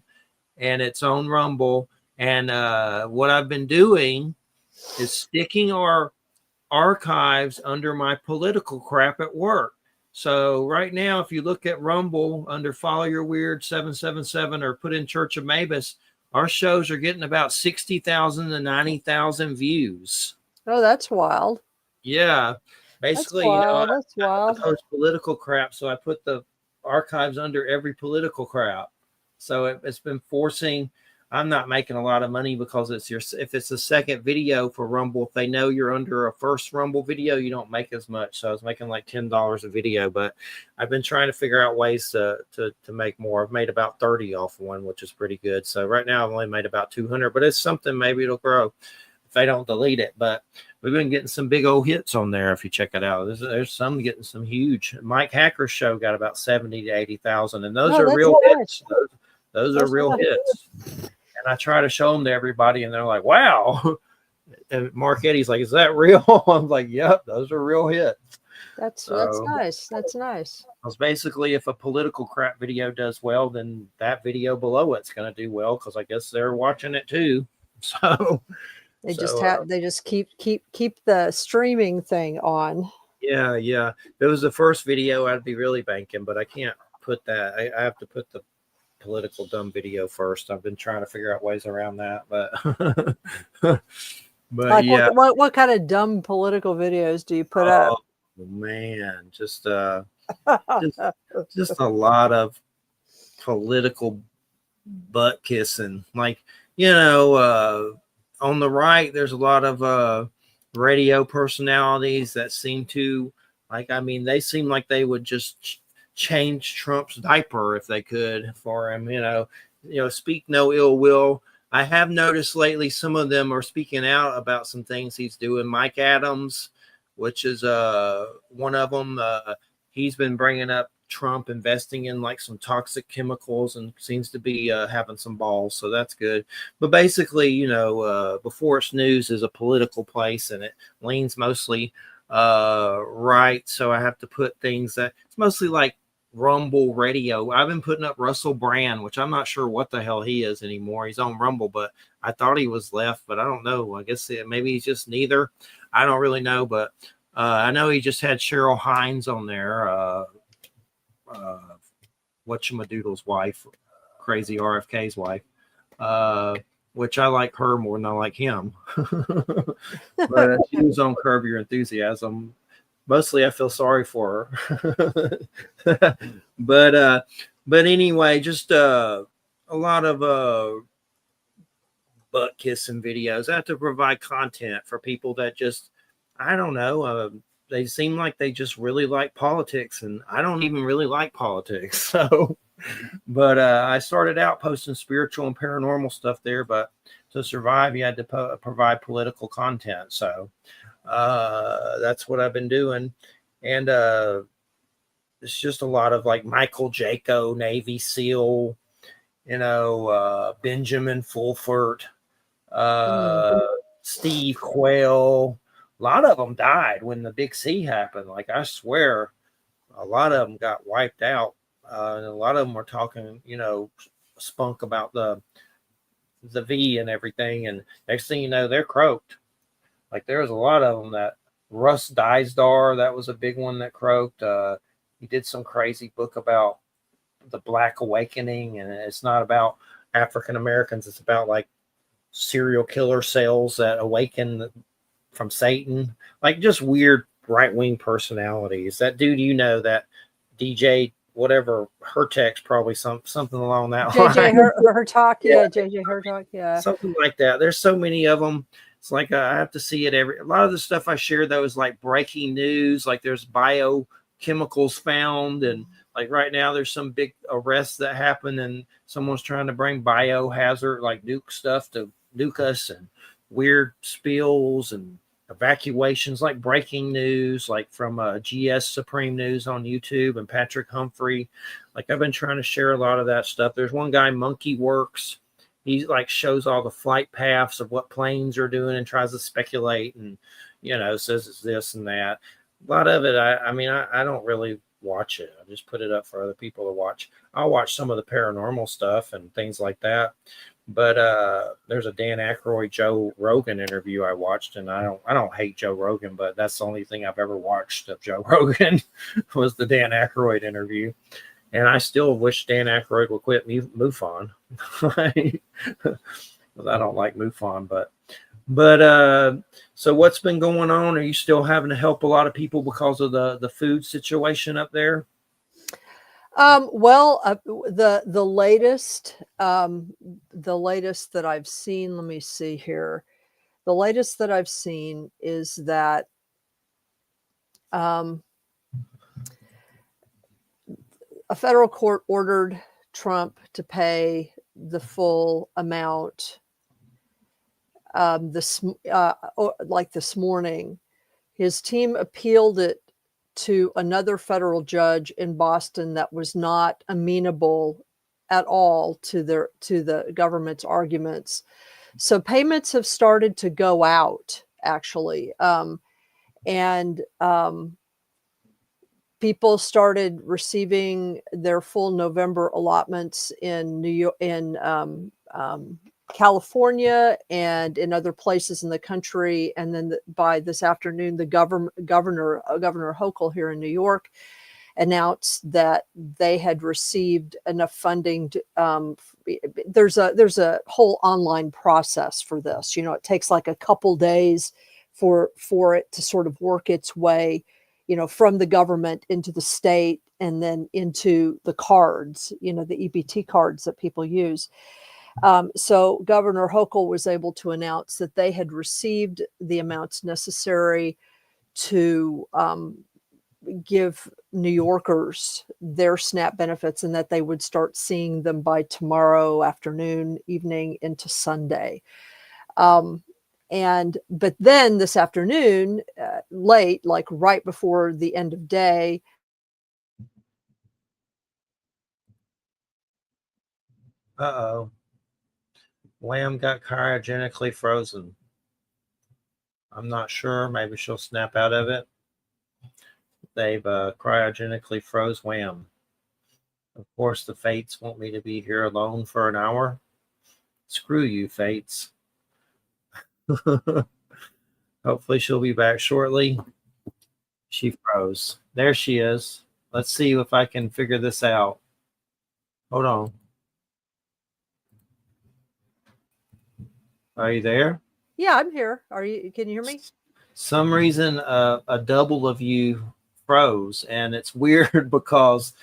and it's on Rumble. And what I've been doing is sticking our archives under my political crap at work. So right now, if you look at Rumble under Follow Your Weird 777 or put in Church of Mabus, our shows are getting about 60,000 to 90,000 views. Oh, that's wild. Yeah. Basically, that's wild. I post political crap, so I put the archives under every political crap. So it's been forcing. I'm not making a lot of money, because if it's a second video for Rumble, if they know you're under a first Rumble video, you don't make as much. So I was making like $10 a video, but I've been trying to figure out ways to make more. I've made about 30 off one, which is pretty good. So right now I've only made about 200, but it's something. Maybe it'll grow if they don't delete it. But we've been getting some big old hits on there. If you check it out, there's some getting some huge. Mike Hacker's show got about 70 to 80,000, and those are real hits. Those are real hits. And I try to show them to everybody, and they're like, wow. And Mark Eddy's like, is that real? I'm like, yep, those are real hits. That's nice. That's nice. Because basically, if a political crap video does well, then that video below it's going to do well, because I guess they're watching it too. So they just keep the streaming thing on. Yeah. If it was the first video, I'd be really banking, but I can't put that. I have to put the political dumb video first. I've been trying to figure out ways around that, but like, yeah. What kind of dumb political videos do you put up? Man, just a lot of political butt kissing. Like, on the right, there's a lot of radio personalities that seem to they seem like they would just change Trump's diaper if they could for him, speak no ill will. I have noticed lately some of them are speaking out about some things he's doing. Mike Adams, which is one of them, he's been bringing up Trump investing in like some toxic chemicals and seems to be having some balls, so that's good. But basically, Before It's News is a political place, and it leans mostly right, so I have to put things that it's mostly like Rumble radio. I've been putting up Russell Brand, which I'm not sure what the hell he is anymore. He's on Rumble, but I thought he was left, but I don't know. I guess maybe he's just neither. I don't really know, but I know he just had Cheryl Hines on there, whatchamadoodle's wife, Crazy RFK's wife, which I like her more than I like him. But she was on Curb Your Enthusiasm. Mostly I feel sorry for her. But anyway, just a lot of butt kissing videos. I have to provide content for people that just, I don't know, they seem like they just really like politics, and I don't even really like politics. So, but I started out posting spiritual and paranormal stuff there, but to survive, you had to provide political content. So that's what I've been doing. And it's just a lot of like Michael Jaco, Navy SEAL, Benjamin Fulford, Steve Quayle. A lot of them died when the Big C happened. Like, I swear, a lot of them got wiped out. And a lot of them were talking, spunk about the V and everything. And next thing you know, they're croaked. Like, there was a lot of them. That Russ Dysdar, that was a big one that croaked. He did some crazy book about the Black Awakening, and it's not about African Americans. It's about like serial killer cells that awaken from Satan, like just weird right-wing personalities. That dude, that DJ whatever, Hertex, probably something along that line. Hertalk, JJ Hertalk, something like that. There's so many of them. It's like I have to see it a lot of the stuff I share though is like breaking news. Like, there's biochemicals found, and like right now there's some big arrests that happen, and someone's trying to bring biohazard like nuke stuff to nuke us, and weird spills and evacuations, like breaking news, like from GS Supreme News on YouTube and Patrick Humphrey. Like, I've been trying to share a lot of that stuff. There's one guy, Monkey Works. He like shows all the flight paths of what planes are doing and tries to speculate, and says it's this and that. A lot of it, I don't really watch it. I just put it up for other people to watch. I'll watch some of the paranormal stuff and things like that. But there's a Dan Aykroyd, Joe Rogan interview I watched, and I don't hate Joe Rogan, but that's the only thing I've ever watched of Joe Rogan was the Dan Aykroyd interview. And I still wish Dan Aykroyd would quit MUFON. I don't like MUFON, but so what's been going on? Are you still having to help a lot of people because of the food situation up there? The latest that I've seen, let me see here. The latest that I've seen is that a federal court ordered Trump to pay the full amount. This morning, his team appealed it to another federal judge in Boston that was not amenable at all to the government's arguments. So payments have started to go out, actually, and people started receiving their full November allotments in New York, in California, and in other places in the country. And then by this afternoon, the Governor Hochul here in New York announced that they had received enough funding to, there's a whole online process for this. It takes like a couple days for it to sort of work its way, from the government into the state and then into the cards, the EBT cards that people use. So Governor Hochul was able to announce that they had received the amounts necessary to give New Yorkers their SNAP benefits, and that they would start seeing them by tomorrow afternoon, evening into Sunday. But then this afternoon, late, like right before the end of day, Lamb got cryogenically frozen. I'm not sure. Maybe she'll snap out of it. They've cryogenically froze Wham. Of course, the Fates want me to be here alone for an hour. Screw you, Fates. Hopefully she'll be back shortly. She froze. There she is. Let's see if I can figure this out. Hold on. Are you there? Yeah, I'm here. Can you hear me? Some reason a double of you froze, and it's weird because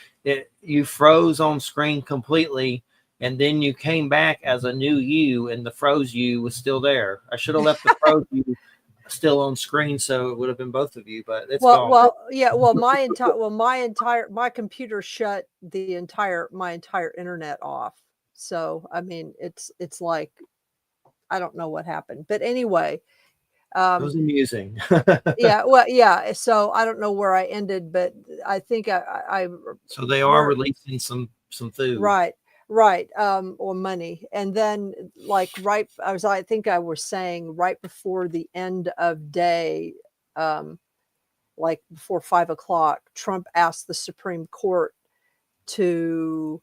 you froze on screen completely, and then you came back as a new you, and the froze you was still there. I should have left the froze you still on screen, so it would have been both of you, but it's gone. My computer shut my entire internet off. So I mean, it's like I don't know what happened, but anyway, It was amusing. yeah. So I don't know where I ended, but I think I So they are releasing some food. Right, or money. And then I think I was saying right before the end of day, like before 5 o'clock, Trump asked the Supreme Court to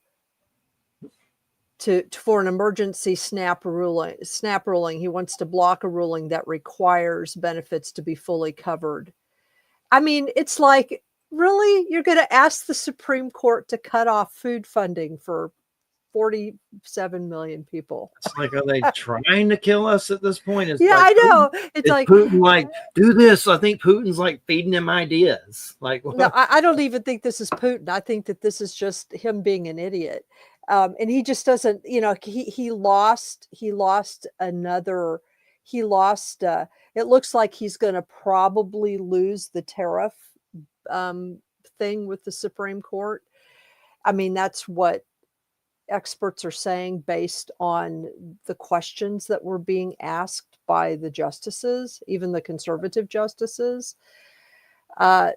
for an emergency snap ruling. He wants to block a ruling that requires benefits to be fully covered. I mean, it's like, really? You're going to ask the Supreme Court to cut off food funding for 47 million people? It's like, are they trying to kill us at this point? It's Yeah, like, I know. It's like Putin, like, do this. I think Putin's like feeding him ideas. Like, no, I don't even think this is Putin. I think that this is just him being an idiot. And he just doesn't, he lost another, it looks like he's going to probably lose the tariff thing with the Supreme Court. I mean, that's what experts are saying based on the questions that were being asked by the justices, even the conservative justices. And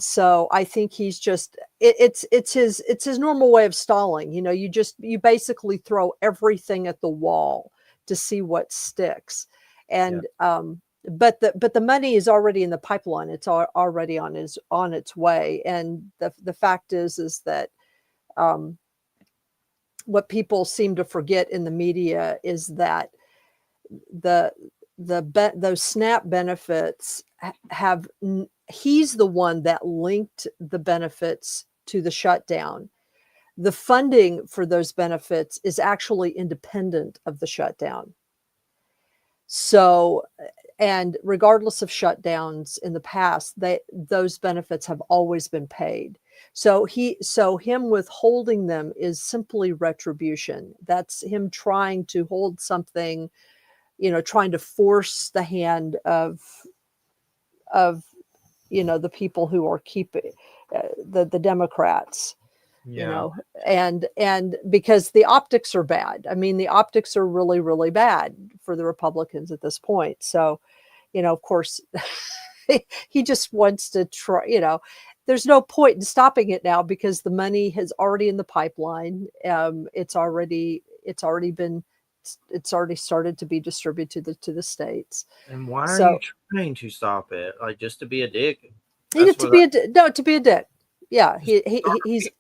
so I think he's just it's his normal way of stalling. You basically throw everything at the wall to see what sticks. And but the money is already in the pipeline. It's already on its way. And the fact is that what people seem to forget in the media is that those SNAP benefits he's the one that linked the benefits to the shutdown. The funding for those benefits is actually independent of the shutdown. So, and regardless of shutdowns in the past, those benefits have always been paid. So him withholding them is simply retribution. That's him trying to hold something, trying to force the hand of the people who are keeping the Democrats. And because the optics are bad. I mean, the optics are really, really bad for the Republicans at this point. So, of course, he just wants to try, there's no point in stopping it now because the money is already in the pipeline. It's already started to be distributed to the states. And why are you trying to stop it? Like, just to be a dick? To be a dick. Yeah, he's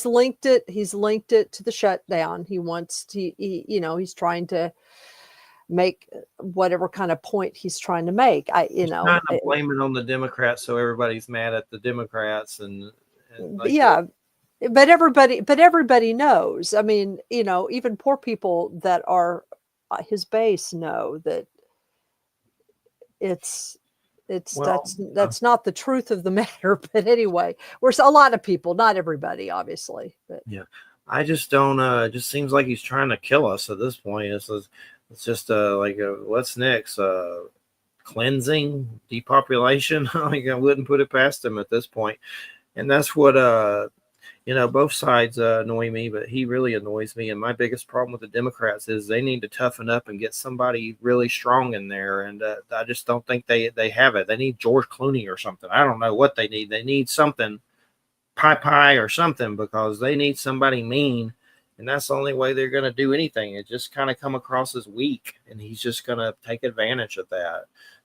linked it to the shutdown. He wants to, he's trying to make whatever kind of point he's trying to make. Trying to blame it on the Democrats, so everybody's mad at the Democrats, and but everybody knows. I mean, even poor people that are his base know that that's not the truth of the matter. But anyway, a lot of people, not everybody, obviously. But yeah, I just don't. It just seems like he's trying to kill us at this point. It's just what's next? Cleansing, depopulation. Like, I wouldn't put it past him at this point. And that's what both sides annoy me, but he really annoys me. And my biggest problem with the Democrats is they need to toughen up and get somebody really strong in there. And I just don't think they have it. They need George Clooney or something. I don't know what they need. They need something, pie or something, because they need somebody mean. And that's the only way they're going to do anything. It just kind of come across as weak, and he's just going to take advantage of that,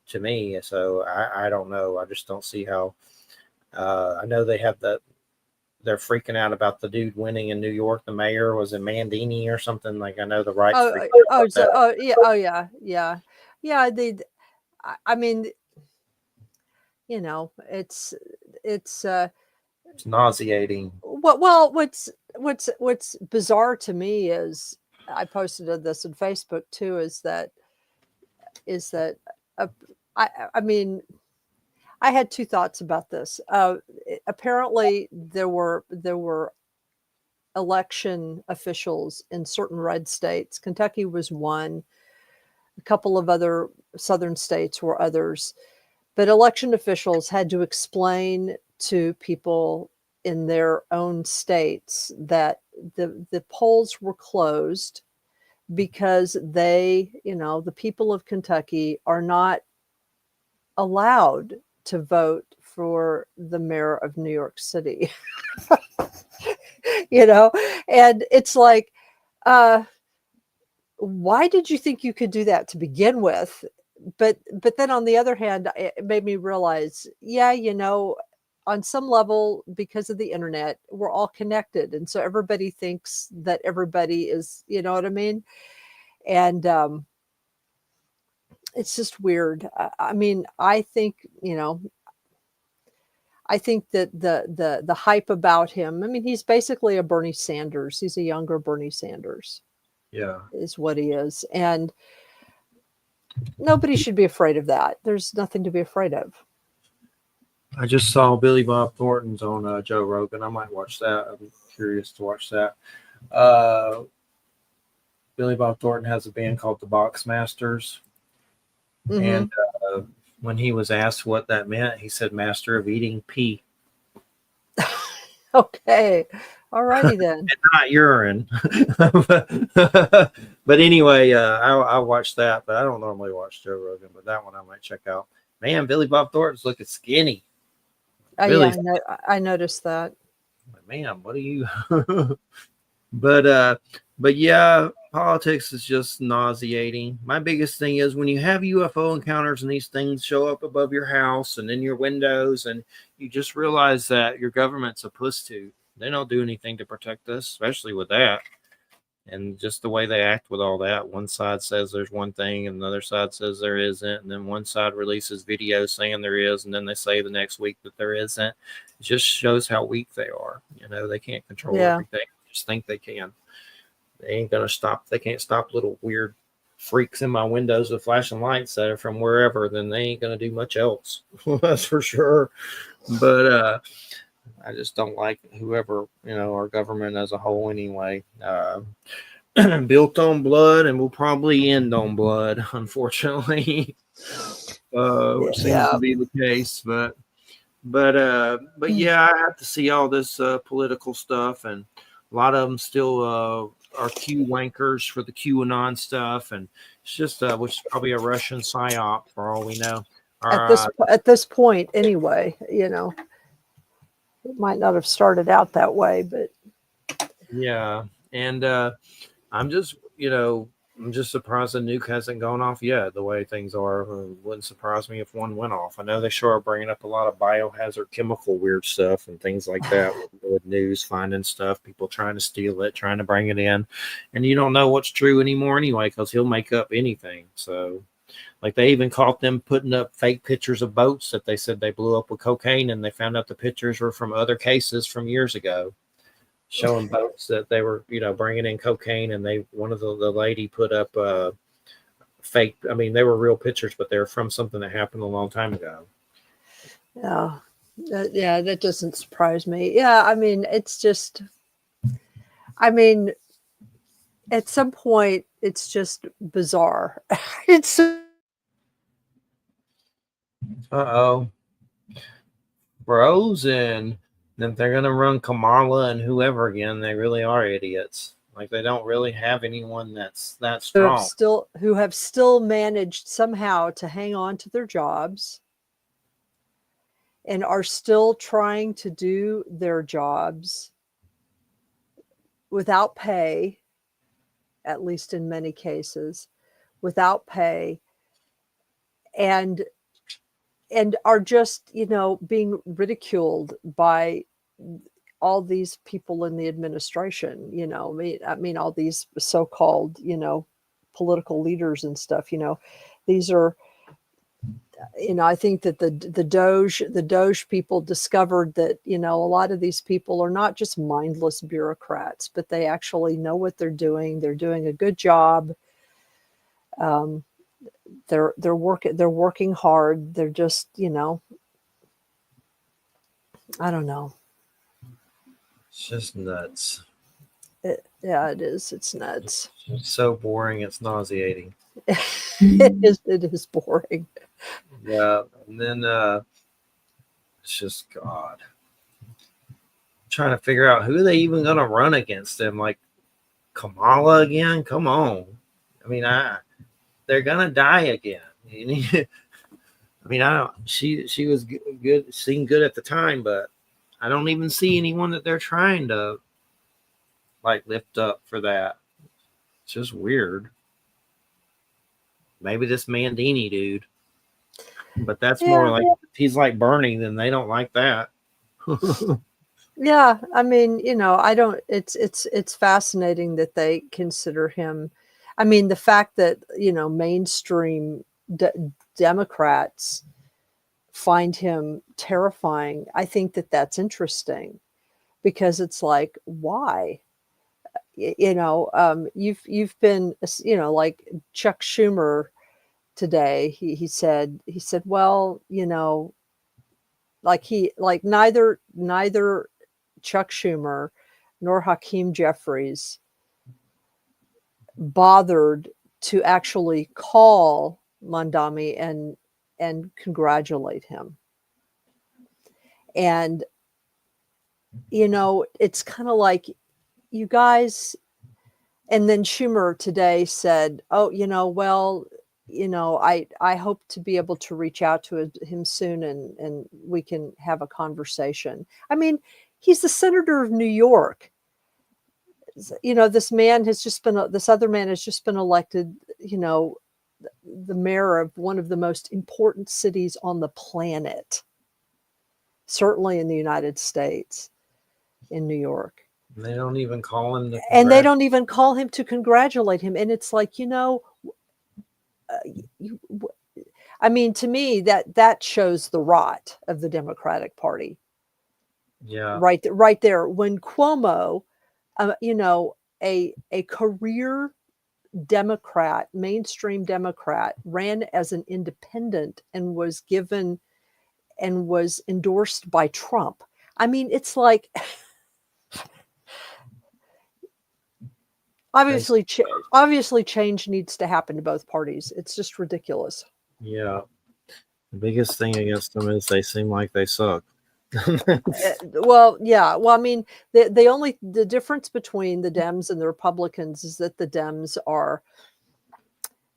to me. So I don't know. I just don't see how. I know they have they're freaking out about the dude winning in New York. The mayor was in Mandini or something. Like, I know the right. Yeah. I mean, it's nauseating. What's bizarre to me is, I posted this on Facebook too, is that I mean, I had two thoughts about this. Apparently there were election officials in certain red states. Kentucky was one. A couple of other southern states were others. But election officials had to explain to people in their own states that the polls were closed because they, the people of Kentucky are not allowed to vote for the mayor of New York City. And it's like, why did you think you could do that to begin with? But then on the other hand, it made me realize, on some level, because of the internet, we're all connected. And so everybody thinks that everybody is, you know what I mean? And it's just weird. I mean, I think that the hype about him, I mean, he's basically a Bernie Sanders. He's a younger Bernie Sanders. Yeah. Is what he is. And nobody should be afraid of that. There's nothing to be afraid of. I just saw Billy Bob Thornton's on Joe Rogan. I might watch that. I'm curious to watch that. Billy Bob Thornton has a band called the Box Masters. Mm-hmm. And when he was asked what that meant, he said, "Master of eating pee." Okay. All righty then. And not urine. But anyway, I watched that, but I don't normally watch Joe Rogan, but that one I might check out. Man, Billy Bob Thornton's looking skinny. Yeah, I noticed that. Man, what are you? But yeah, politics is just nauseating. My biggest thing is when you have UFO encounters and these things show up above your house and in your windows, and you just realize that your government's a puss toot. They don't do anything to protect us, especially with that. And just the way they act with all that. One side says there's one thing and the other side says there isn't. And then one side releases videos saying there is, and then they say the next week that there isn't. It just shows how weak they are. They can't control everything. They just think they can. They ain't going to stop. They can't stop little weird freaks in my windows with flashing lights that are from wherever. Then they ain't going to do much else. That's for sure. But I just don't like whoever, our government as a whole anyway. Built on blood and will probably end on blood, unfortunately. Which seems to be the case. But yeah, I have to see all this political stuff, and a lot of them still are Q wankers for the QAnon stuff, and it's just which is probably a Russian psyop for all we know. At this point, anyway, it might not have started out that way, but yeah. And I'm just surprised the nuke hasn't gone off yet. The way things are, it wouldn't surprise me if one went off. I know they sure are bringing up a lot of biohazard chemical weird stuff and things like that with news, finding stuff, people trying to steal it, trying to bring it in, and you don't know what's true anymore anyway, because he'll make up anything. So. Like they even caught them putting up fake pictures of boats that they said they blew up with cocaine, and they found out the pictures were from other cases from years ago, showing boats that they were, bringing in cocaine. And one of the lady put up fake. I mean, they were real pictures, but they were from something that happened a long time ago. Yeah, that doesn't surprise me. Yeah, I mean, it's just, at some point, it's just bizarre. It's. Frozen. If they're gonna run Kamala and whoever again, they really are idiots. Like they don't really have anyone that's that strong. Who have still managed somehow to hang on to their jobs and are still trying to do their jobs without pay, at least in many cases, without pay, and are just, being ridiculed by all these people in the administration, I mean, all these so-called, political leaders and stuff, these are, I think that the Doge people discovered that, a lot of these people are not just mindless bureaucrats, but they actually know what they're doing. They're doing a good job. They're working hard. They're just, I don't know. It's just nuts. Yeah, it is. It's nuts. It's so boring. It's nauseating. It is boring. Yeah. And then it's just God. Trying to figure out who they even gonna run against them. Like Kamala again? Come on. I mean, they're gonna die again. I mean, I don't. She was good, seemed good at the time, but I don't even see anyone that they're trying to like lift up for that. It's just weird. Maybe this Mandini dude, but that's more Yeah. like he's like Bernie, then they don't like that. Yeah, I mean, I don't. It's fascinating that they consider him. I mean, the fact that mainstream Democrats find him terrifying. I think that that's interesting because it's like, why? You've been, like Chuck Schumer today. He said, well, like neither Chuck Schumer nor Hakeem Jeffries bothered to actually call Mondami and congratulate him. And it's kind of like, you guys. And then Schumer today said, oh, well, I hope to be able to reach out to him soon and we can have a conversation. I mean, he's the senator of New York. This other man has just been elected, the mayor of one of the most important cities on the planet, certainly in the United States, in New York. They don't even call him And they don't even call him to congratulate him. And it's like, I mean, to me, that shows the rot of the Democratic Party. Yeah. Right there. When Cuomo, a career Democrat, mainstream Democrat, ran as an independent and was endorsed by Trump. I mean, it's like, obviously change needs to happen to both parties. It's just ridiculous. Yeah. The biggest thing against them is they seem like they suck. Well, yeah. Well, I mean, the difference between the Dems and the Republicans is that the Dems are,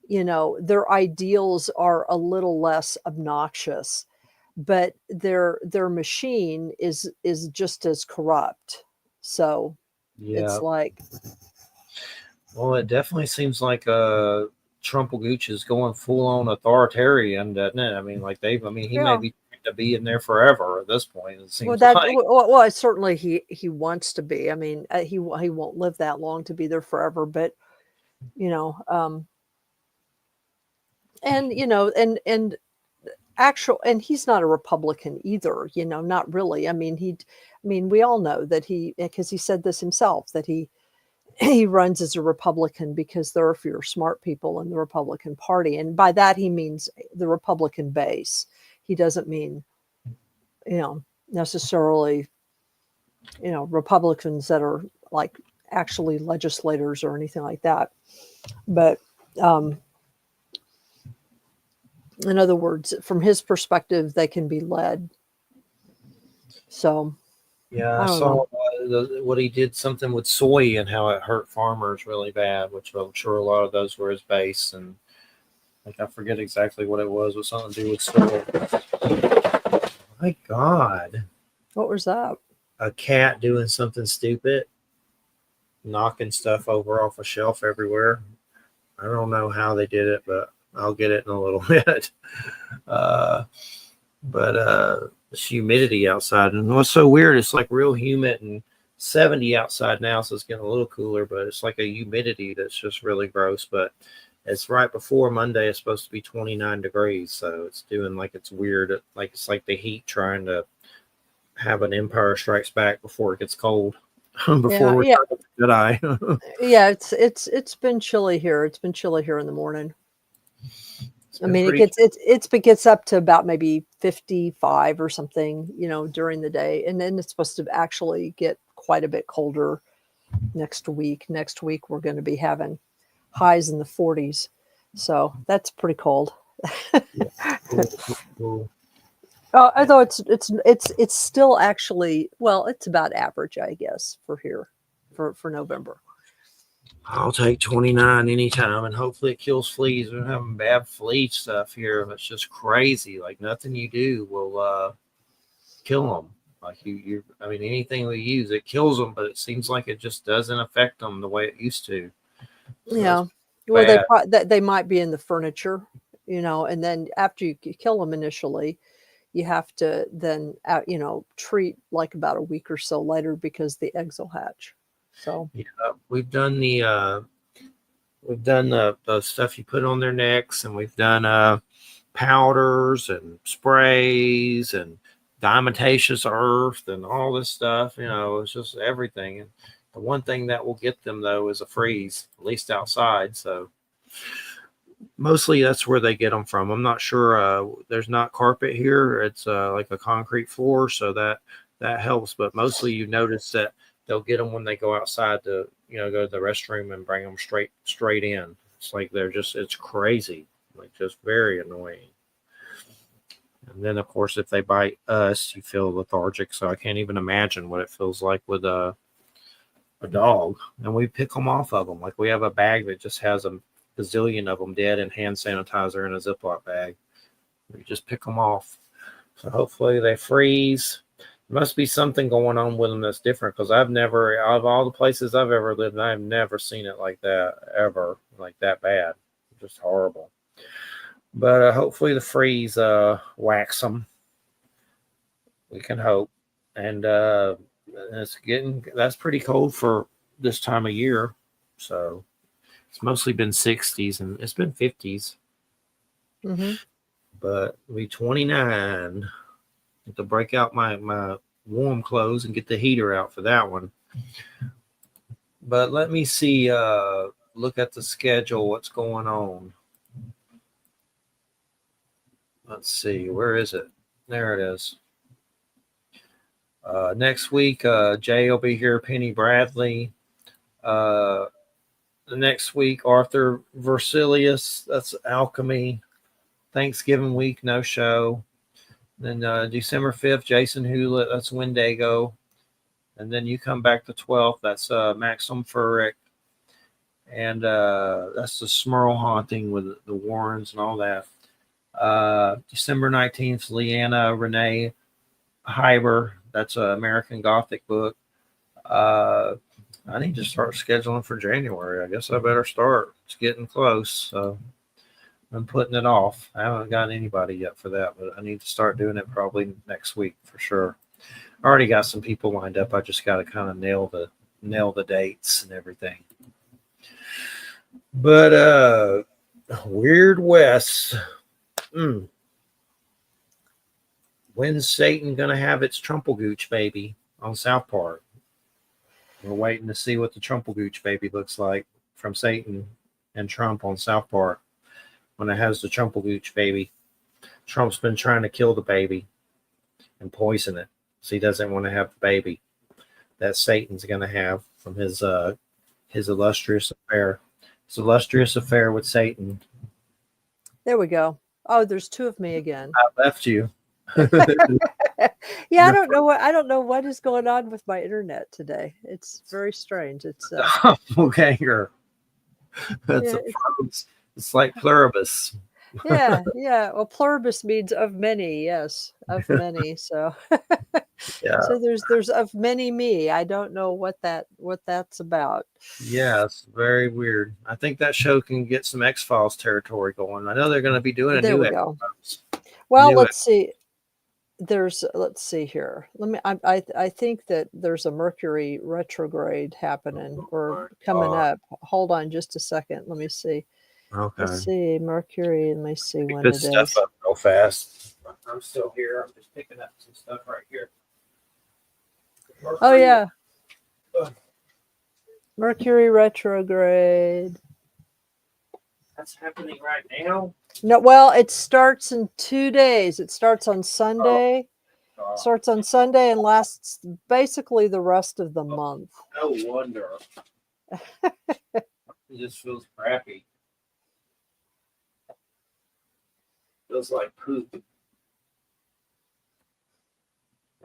their ideals are a little less obnoxious, but their machine is just as corrupt. So it's like, well, it definitely seems like Trumpelgooch is going full on authoritarian, doesn't it? I mean, he may be trying to be in there forever at this point. It seems well, certainly he wants to be. I mean, he won't live that long to be there forever, but and he's not a Republican either, not really. I mean, we all know that because he said this himself, that he runs as a Republican because there are fewer smart people in the Republican Party. And by that, he means the Republican base. He doesn't mean, necessarily, Republicans that are like actually legislators or anything like that. But in other words, from his perspective, they can be led. So, yeah, I saw what he did something with soy and how it hurt farmers really bad, which I'm sure a lot of those were his base. And like, I forget exactly what it was with something to do with soy. My God. What was that? A cat doing something stupid, knocking stuff over off a shelf everywhere. I don't know how they did it, but I'll get it in a little bit. But it's humidity outside, and what's so weird, it's like real humid and 70 outside now, so it's getting a little cooler, but it's like a humidity that's just really gross. But it's right before Monday. It's supposed to be 29 degrees, so it's doing like it's weird. It's like the heat trying to have an Empire Strikes Back before it gets cold. Before we start with the Jedi. Yeah, it's been chilly here. It's been chilly here in the morning. I mean, it gets up to about maybe 55 or something, during the day, and then it's supposed to actually get quite a bit colder next week. Next week we're going to be having highs in the 40s. So that's pretty cold. Cool. Although it's still actually, well, it's about average, I guess, for here for November. I'll take 29 anytime, and hopefully it kills fleas. We're having bad flea stuff here. It's just crazy. Like nothing you do will kill them. Like I mean, anything we use, it kills them, but it seems like it just doesn't affect them the way it used to. So Yeah. Well, they might be in the furniture, and then after you kill them initially, you have to then, treat like about a week or so later because the eggs will hatch. So yeah, we've done the stuff you put on their necks, and we've done powders and sprays and diatomaceous earth and all this stuff. It's just everything. And the one thing that will get them though is a freeze, at least outside. So mostly that's where they get them from. I'm not sure. There's not carpet here. It's like a concrete floor, so that helps. But mostly you notice that they'll get them when they go outside to go to the restroom and bring them straight in. It's like it's crazy, like just very annoying. And then of course if they bite us, you feel lethargic. So I can't even imagine what it feels like with a dog. And we pick them off of them. Like we have a bag that just has a gazillion of them dead and hand sanitizer in a Ziploc bag. We just pick them off. So hopefully they freeze. There must be something going on with them that's different, because out of all the places I've ever lived, I've never seen it like that ever, like that bad. Just horrible. But hopefully the freeze whacks them. We can hope. And that's pretty cold for this time of year. So it's mostly been 60s and it's been 50s. Mm-hmm. But it'll be 29. Have to break out my warm clothes and get the heater out for that one. But let me see, look at the schedule, what's going on. Let's see, where is it? There it is. Next week, Jay will be here, Penny Bradley. The next week, Arthur Versilius, that's Alchemy. Thanksgiving week, no show. Then December 5th, Jason Hewlett, that's Wendigo. And then you come back the 12th, that's Maxim Furrick. And that's the Smurl haunting with the Warrens and all that. December 19th, Leanna Renee Hyber, that's an American Gothic book. I need to start scheduling for January. I guess I better start. It's getting close, so I'm putting it off. I haven't got anybody yet for that, but I need to start doing it probably next week for sure. I already got some people lined up. I just got to kind of nail the dates and everything. But Weird West. When's Satan gonna have its Trumplegooch baby on South Park? We're waiting to see what the Trumplegooch baby looks like from Satan and Trump on South Park. When it has the Trumplegooch baby, Trump's been trying to kill the baby and poison it, so he doesn't want to have the baby that Satan's gonna have from his illustrious affair. His illustrious affair with Satan. There we go. Oh, there's two of me again. I left you. Yeah, I don't know what is going on with my internet today. It's very strange. It's doppelganger. It's like pluribus. yeah. Well, pluribus means of many. Yes, of many. So yeah. So there's of many me. I don't know what that's about. Yeah, it's very weird. I think that show can get some X-Files territory going. I know they're going to be doing a there new we go. X-Files. Well, let's see. Let's see here. I think that there's a Mercury retrograde happening or coming up. Hold on just a second. Let me see. Okay. Let's see. Mercury. Let me see when Pick it stuff is. up real fast. I'm still here. I'm just picking up some stuff right here. Mercury. Oh yeah. Mercury retrograde. That's happening right now. No, well, it starts in 2 days. It starts on Sunday, Starts on Sunday and lasts basically the rest of the month. No wonder. It just feels crappy. Feels like poop.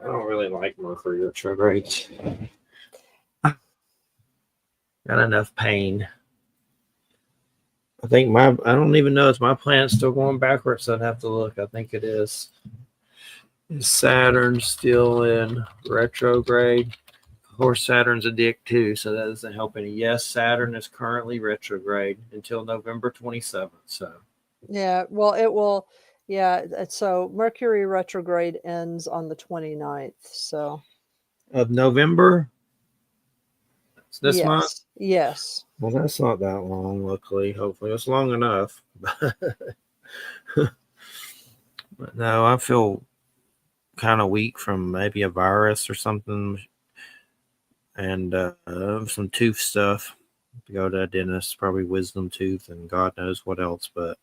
I don't really like Mercury retrograde. Got enough pain. I think I don't even know if my planet's still going backwards. I'd have to look. I think it is. Is Saturn still in retrograde? Of course, Saturn's a dick too, so that doesn't help any. Yes, Saturn is currently retrograde until November 27th. So, Yeah, well, it will. Yeah, so Mercury retrograde ends on the 29th. So, of November, it's this month. Yes. Well, that's not that long, luckily. Hopefully, it's long enough. But no, I feel kind of weak from maybe a virus or something, and some tooth stuff. Go to a dentist, probably wisdom tooth, and God knows what else, but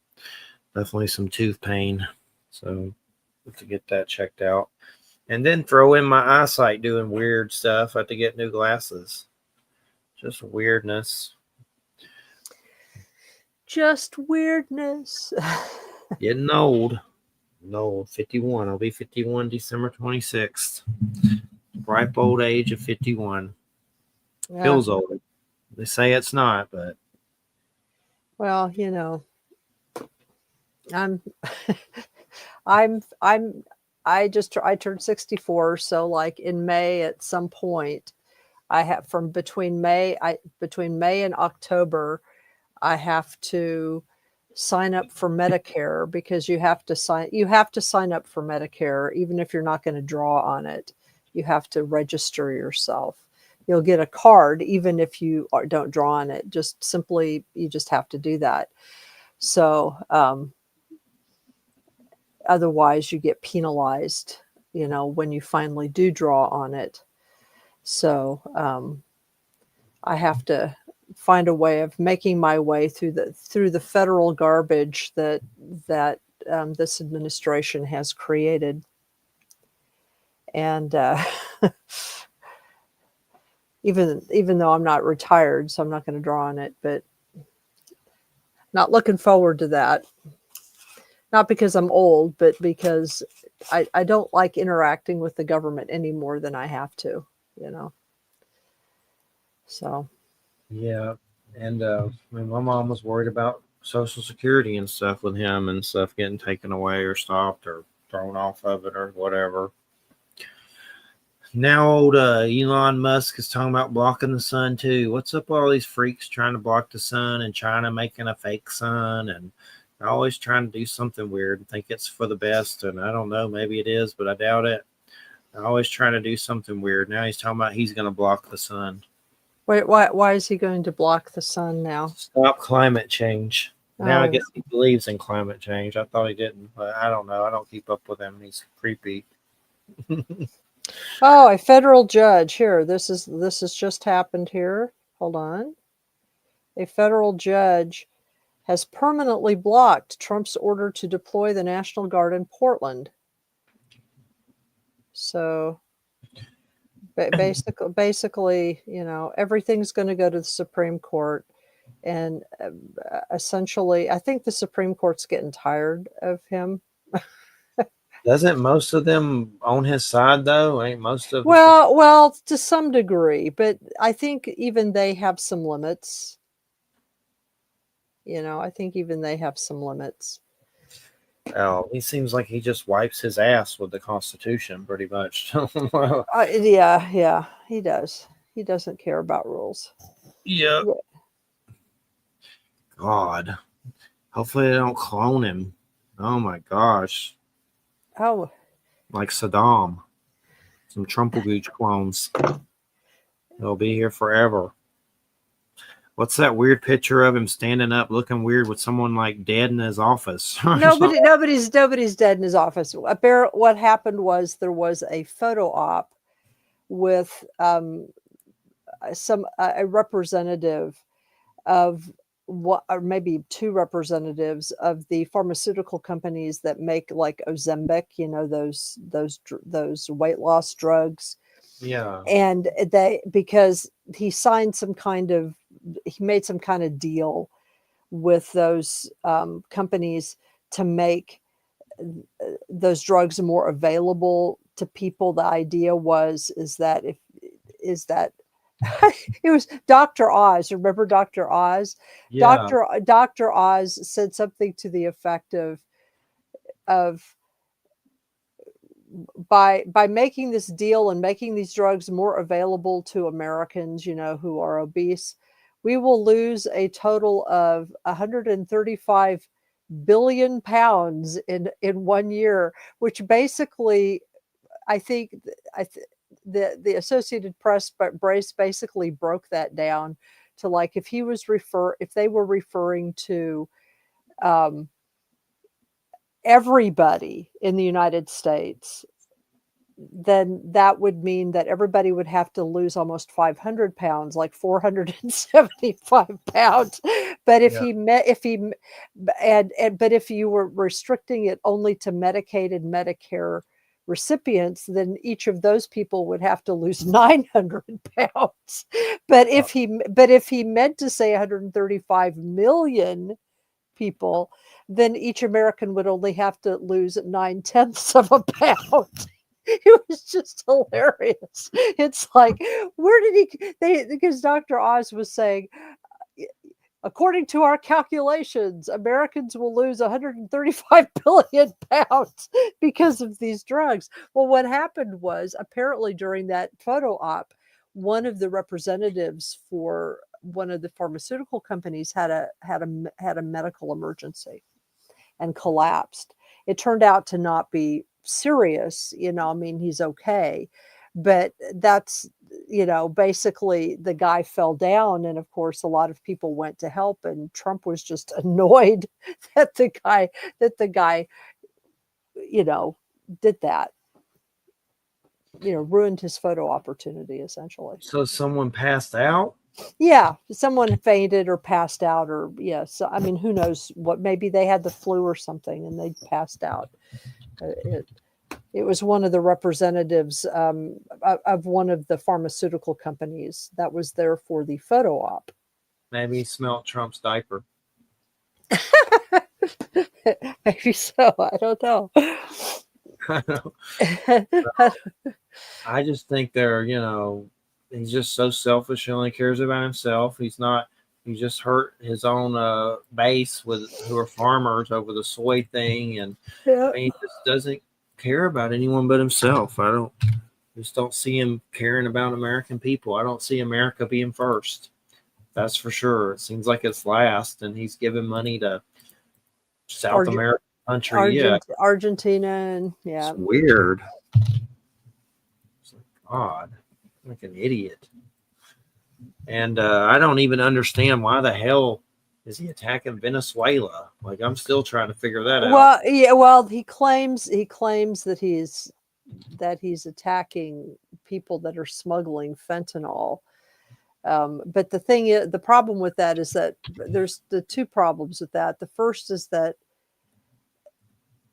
definitely some tooth pain. So, to get that checked out, and then throw in my eyesight doing weird stuff. I have to get new glasses. Just weirdness. Just weirdness. Getting old. No, 51. I'll be 51 December 26th. Ripe old age of 51. Yeah. Feels old. They say it's not, but Well, I'm I turned 64, so like in May at some point I have between May and October I have to sign up for Medicare, because you have to sign up for Medicare even if you're not going to draw on it. You have to register yourself. You'll get a card even if you don't draw on it. You just have to do that. So otherwise you get penalized, when you finally do draw on it. So I have to find a way of making my way through the federal garbage that this administration has created. And even though I'm not retired, so I'm not going to draw on it, but not looking forward to that. Not because I'm old, but because I don't like interacting with the government any more than I have to, So. yeah. And my mom was worried about Social Security and stuff with him and stuff getting taken away or stopped or thrown off of it or whatever. Now old Elon Musk is talking about blocking the sun too. What's up with all these freaks trying to block the sun, and China making a fake sun, and they're always trying to do something weird and think it's for the best, and I don't know, maybe it is, but I doubt it. They're always trying to do something weird. Now he's talking about he's going to block the sun. Wait, why is he going to block the sun now? Stop climate change. Now I Oh. guess he believes in climate change. I thought he didn't, but I don't know. I don't keep up with him. He's creepy. Oh, a federal judge here. This has just happened here. Hold on. A federal judge has permanently blocked Trump's order to deploy the National Guard in Portland. So basically, everything's going to go to the Supreme Court, and essentially, I think the Supreme Court's getting tired of him. Doesn't most of them on his side though? Ain't most of them? Well, to some degree, but I think even they have some limits. I think even they have some limits. Oh, he seems like he just wipes his ass with the Constitution, pretty much. Yeah, he does. He doesn't care about rules. Yeah. God. Hopefully they don't clone him. Oh my gosh. Oh. Like Saddam. Some Trumplegooch clones. They'll be here forever. What's that weird picture of him standing up looking weird with someone like dead in his office? Nobody's dead in his office. What happened was there was a photo op with a representative of what, or maybe two representatives of the pharmaceutical companies that make like Ozempic, those weight loss drugs. Yeah. And because he made some kind of deal with those companies to make those drugs more available to people. The idea is that it was Dr. Oz. Remember Dr. Oz? Yeah. Dr. Oz said something to the effect of by making this deal and making these drugs more available to Americans, who are obese, we will lose a total of 135 billion pounds in 1 year, which basically, I think, the Associated Press basically broke that down to, like, if they were referring to everybody in the United States, then that would mean that everybody would have to lose almost 500 pounds, like 475 pounds. But if Yeah. but if you were restricting it only to Medicaid and Medicare recipients, then each of those people would have to lose 900 pounds. But if he meant to say 135 million people, then each American would only have to lose 9/10 of a pound. It was just hilarious. It's like, where did because Dr. Oz was saying, according to our calculations, Americans will lose 135 billion pounds because of these drugs. Well, what happened was, apparently during that photo op, one of the representatives for one of the pharmaceutical companies had a medical emergency and collapsed. It turned out to not be serious, I mean, he's okay, but that's, basically the guy fell down, and of course a lot of people went to help, and Trump was just annoyed that the guy did that, ruined his photo opportunity, essentially. So someone passed out? Yeah, someone fainted or passed out, or so I mean, who knows what, maybe they had the flu or something and they passed out. It was one of the representatives of one of the pharmaceutical companies that was there for the photo op. Maybe he smelled Trump's diaper. Maybe so. I don't know. I just think he's just so selfish. He only cares about himself. He just hurt his own base who are farmers over the soy thing. And Yeah. he just doesn't care about anyone but himself. Just don't see him caring about American people. I don't see America being first. That's for sure. It seems like it's last, and he's giving money to South American country. Argentina, and yeah. It's weird. It's like odd. Like an idiot. And I don't even understand why the hell is he attacking Venezuela? Like, I'm still trying to figure that out. Well, yeah. Well, he claims that he's attacking people that are smuggling fentanyl. But the problem with that is that there's the two problems with that. The first is that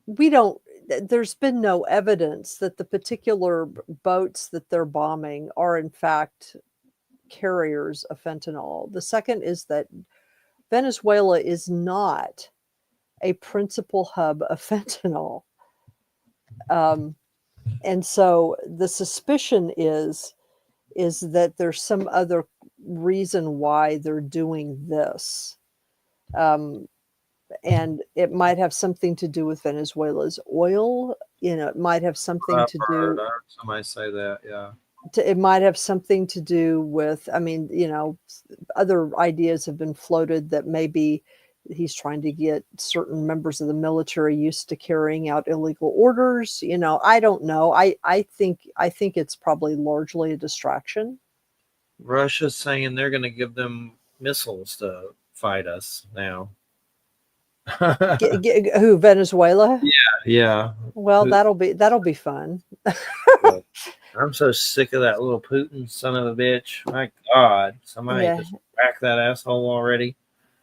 there's been no evidence that the particular boats that they're bombing are in fact carriers of fentanyl. The second is that Venezuela is not a principal hub of fentanyl. And so the suspicion is that there's some other reason why they're doing this. And it might have something to do with Venezuela's oil. It might have something I to heard do. somebody say that, yeah. It might have something to do with, I mean, other ideas have been floated that maybe he's trying to get certain members of the military used to carrying out illegal orders. I don't know. I think it's probably largely a distraction. Russia's saying they're going to give them missiles to fight us now. Who, Venezuela? Yeah. Well, that'll be fun. I'm so sick of that little Putin son of a bitch. My God, somebody just whack that asshole already.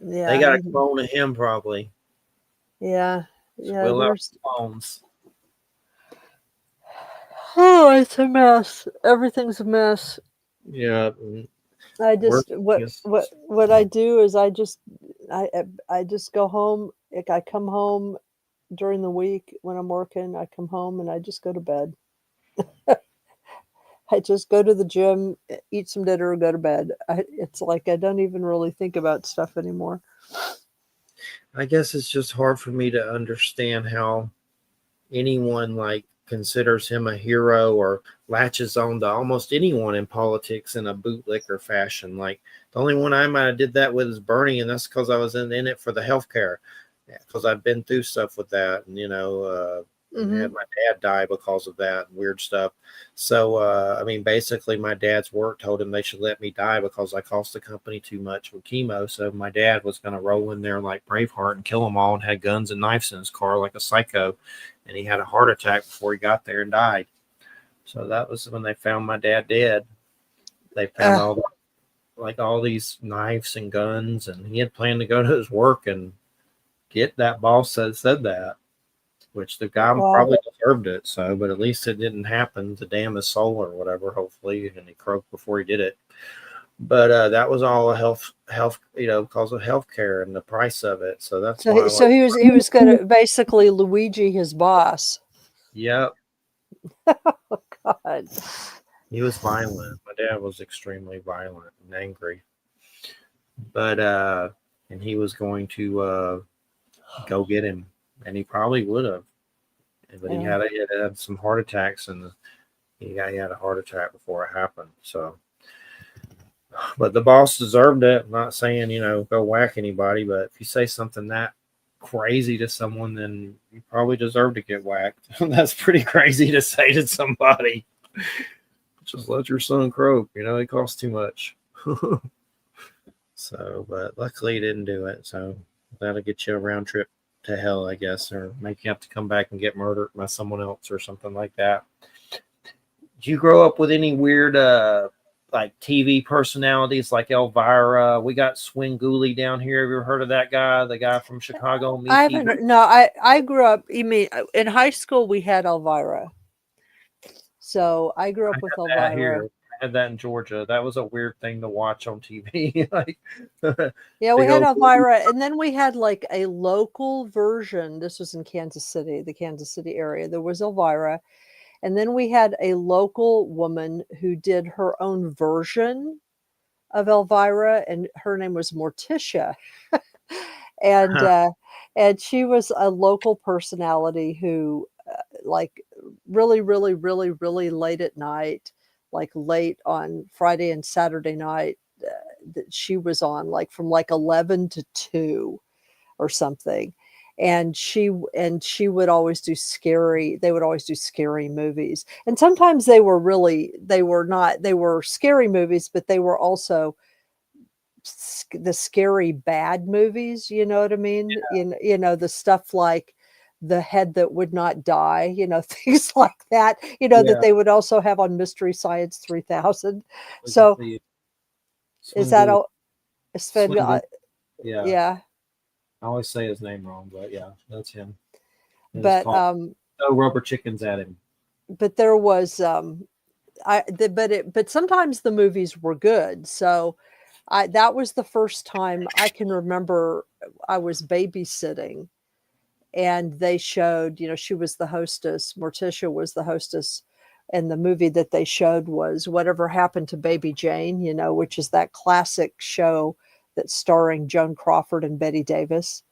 They got a clone of him probably. Yeah. So Yeah. we'll have There's. clones. Oh, it's a mess. Everything's a mess. Yeah. I We're just what I do is I just go home. Like I come home during the week when I'm working. I come home and I just go to bed. I just go to the gym, eat some dinner, go to bed. It's like I don't even really think about stuff anymore. I guess it's just hard for me to understand how anyone like considers him a hero or latches on to almost anyone in politics in a bootlicker fashion. Like the only one I might have did that with is Bernie, and that's because I was in it for the healthcare. Because I've been through stuff with that, and and had my dad die because of that and weird stuff. So I mean, basically, my dad's work told him they should let me die because I cost the company too much with chemo. So my dad was going to roll in there like Braveheart and kill them all, and had guns and knives in his car like a psycho. And he had a heart attack before he got there and died. So that was when they found my dad dead. They found all these knives and guns, and he had planned to go to his work and get that boss that said that, which the guy Wow. probably deserved it. So, but at least it didn't happen to damn his soul or whatever. Hopefully, and he croaked before he did it. But that was all a health, because of healthcare and the price of it. So that's why. So he was going to basically Luigi his boss. Yep. Oh God. He was violent. My dad was extremely violent and angry. But and he was going to go get him, and he probably would have. But he had some heart attacks, and he had a heart attack before it happened. So, but the boss deserved it. I'm not saying go whack anybody, but if you say something that crazy to someone, then you probably deserve to get whacked. That's pretty crazy to say to somebody. Just let your son croak. It costs too much. So, but luckily he didn't do it. So that'll get you a round trip to hell, I guess, or make you have to come back and get murdered by someone else or something like that. Did you grow up with any weird like TV personalities like Elvira? We got Swingoolie down here. Have you ever heard of that guy? The guy from Chicago? I haven't. No, I grew up. You mean in high school we had Elvira. So I grew up with Elvira. Here. I had that in Georgia. That was a weird thing to watch on TV. Yeah, we had Elvira, and then we had like a local version. This was in Kansas City, the Kansas City area. There was Elvira, and then we had a local woman who did her own version of Elvira, and her name was Morticia. And she was a local personality who like really late at night, like late on Friday and Saturday night, that she was on like from like 11 to 2 or something. And she would always do they would always do scary movies, and sometimes they were scary movies, but they were also the scary bad movies, you know what I mean? The stuff like The Head That Would Not Die, things like that, that they would also have on Mystery Science 3000. So is that all? Yeah. I always say his name wrong, but yeah, that's him. But throw rubber chickens at him. But there was but sometimes the movies were good. So that was the first time I can remember I was babysitting, and they showed, she was the hostess. Morticia was the hostess. And the movie that they showed was Whatever Happened to Baby Jane, which is that classic show that's starring Joan Crawford and Betty Davis.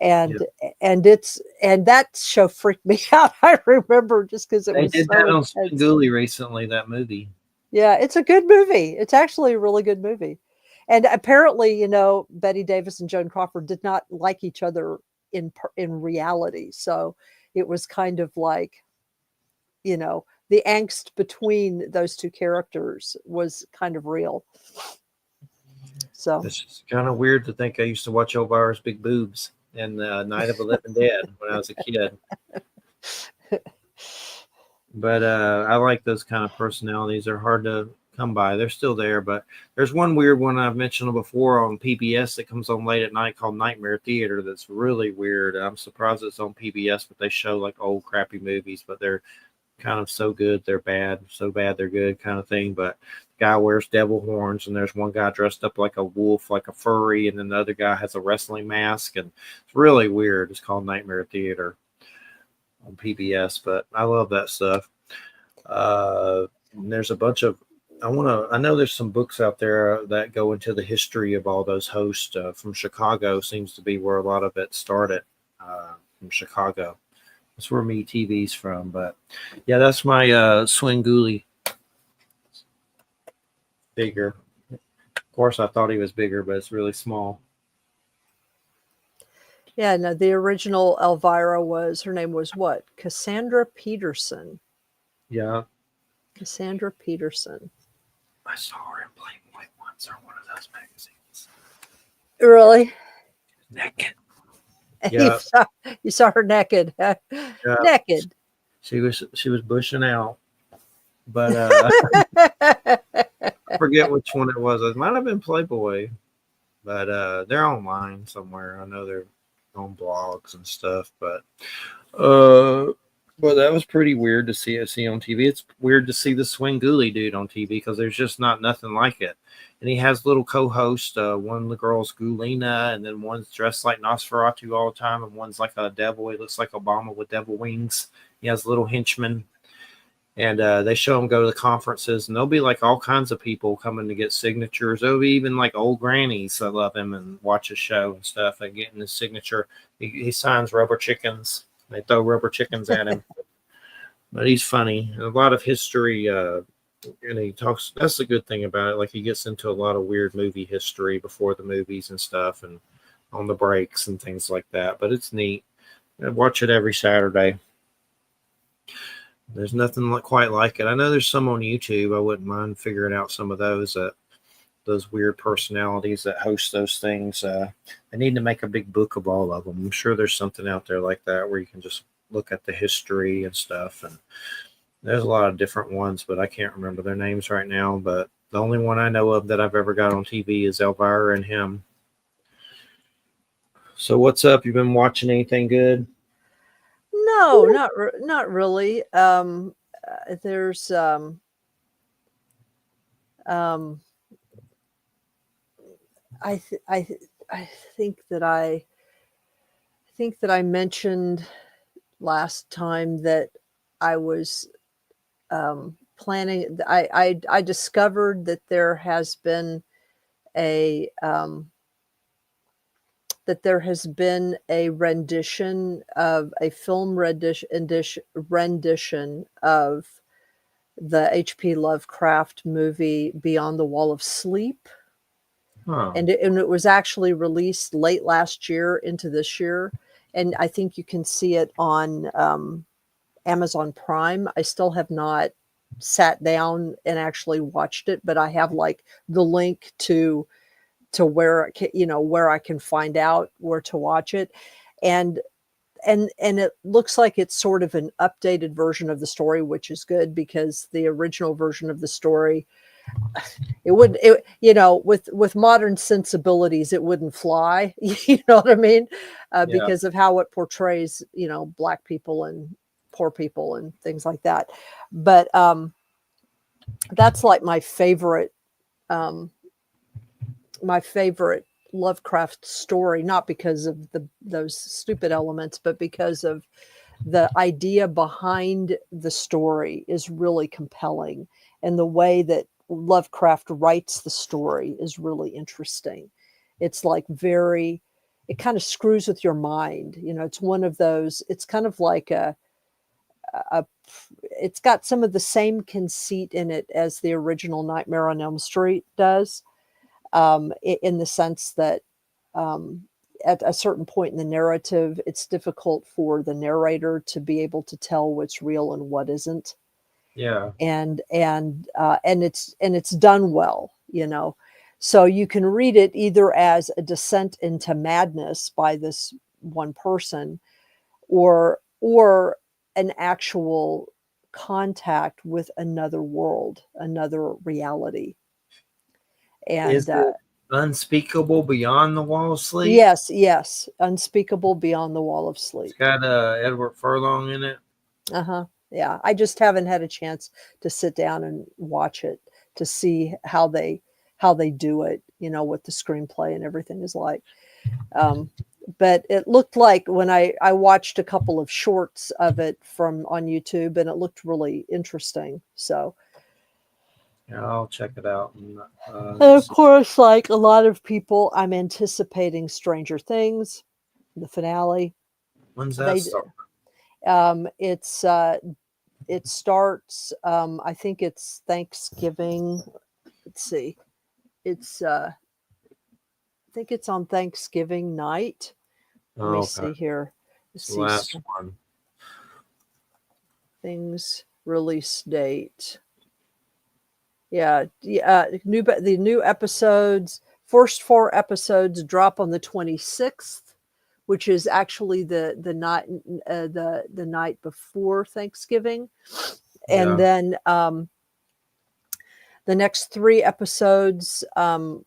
And that show freaked me out. I remember just because they did that on Swingoolie recently, that movie. Yeah, it's a good movie. It's actually a really good movie. And apparently, Betty Davis and Joan Crawford did not like each other in reality. So it was kind of like, the angst between those two characters was kind of real. So it's just kind of weird to think I used to watch Elvira's big boobs in Night of the Living Dead when I was a kid. But I like those kind of personalities. They're hard to come by. They're still there, but there's one weird one I've mentioned before on PBS that comes on late at night called Nightmare Theater. That's really weird. I'm surprised it's on PBS, but they show like old crappy movies, but they're kind of so good they're bad, so bad they're good kind of thing. But the guy wears devil horns, and there's one guy dressed up like a wolf, like a furry, and then the other guy has a wrestling mask, and it's really weird. It's called Nightmare Theater on PBS, but I love that stuff. There's a bunch of I know there's some books out there that go into the history of all those hosts from Chicago. Seems to be where a lot of it started, from Chicago. That's where Me TV's from. But yeah, that's my Swinguli figure. Of course, I thought he was bigger, but it's really small. Yeah, no, the original Elvira her name was what? Cassandra Peterson. Yeah. Cassandra Peterson. I saw her in Playboy once, or one of those magazines. Really? Naked. Yeah. You saw her naked. Huh? Yeah. Naked. She was bushing out. But I forget which one it was. It might have been Playboy. But they're online somewhere. I know they're on blogs and stuff. But that was pretty weird to see on TV. It's weird to see the Swinguli dude on TV because there's just nothing like it. And he has little co-hosts. One of the girls, Gulina, and then one's dressed like Nosferatu all the time, and one's like a devil. He looks like Obama with devil wings. He has little henchmen. And they show him go to the conferences, and there'll be like all kinds of people coming to get signatures. There'll be even like old grannies that love him and watch his show and stuff and getting his signature. He signs rubber chickens. They throw rubber chickens at him. But he's funny. A lot of history, and he talks. That's the good thing about it. Like he gets into a lot of weird movie history before the movies and stuff, and on the breaks and things like that. But it's neat. I watch it every Saturday. There's nothing quite like it. I know there's some on YouTube. I wouldn't mind figuring out some of those weird personalities that host those things. I need to make a big book of all of them. I'm sure there's something out there like that where you can just look at the history and stuff. And there's a lot of different ones, but I can't remember their names right now. But the only one I know of that I've ever got on TV is Elvira and him. So what's up? You been watching anything good? No, not really. There's I think that I mentioned last time that I was planning. I discovered that there has been a rendition of a film rendition of the H.P. Lovecraft movie Beyond the Wall of Sleep. Huh. And it was actually released late last year into this year. And I think you can see it on Amazon Prime. I still have not sat down and actually watched it, but I have like the link to where where I can find out where to watch it. And it looks like it's sort of an updated version of the story, which is good because the original version of the story, with modern sensibilities, it wouldn't fly. You know what I mean? Because of how it portrays, Black people and poor people and things like that. But that's like my favorite Lovecraft story, not because of those stupid elements, but because of the idea behind the story is really compelling, and the way that Lovecraft writes the story is really interesting. It's like it kind of screws with your mind. It's one of those, it's kind of like it's got some of the same conceit in it as the original Nightmare on Elm Street does, in the sense that at a certain point in the narrative, it's difficult for the narrator to be able to tell what's real and what isn't. Yeah. And it's done well, So you can read it either as a descent into madness by this one person, or an actual contact with another world, another reality. Is And it Unspeakable Beyond the Wall of Sleep? yes, Unspeakable Beyond the Wall of It's Sleep. got Edward Furlong in it. Yeah, I just haven't had a chance to sit down and watch it to see how they do it, what the screenplay and everything is like. But it looked like when I watched a couple of shorts of it from on YouTube, and it looked really interesting. So, Yeah, I'll check it out. And, and of course, like a lot of people, I'm anticipating Stranger Things, the finale. when's that They start? it starts. I think it's Thanksgiving. Let's see. It's I think it's on Thanksgiving night. Let me Oh, see okay. here. It's Let's the see last one. things release date. Yeah, the new episodes. First 4 episodes drop on the 26th, which is actually the night the night before Thanksgiving, and Yeah. then the next 3 episodes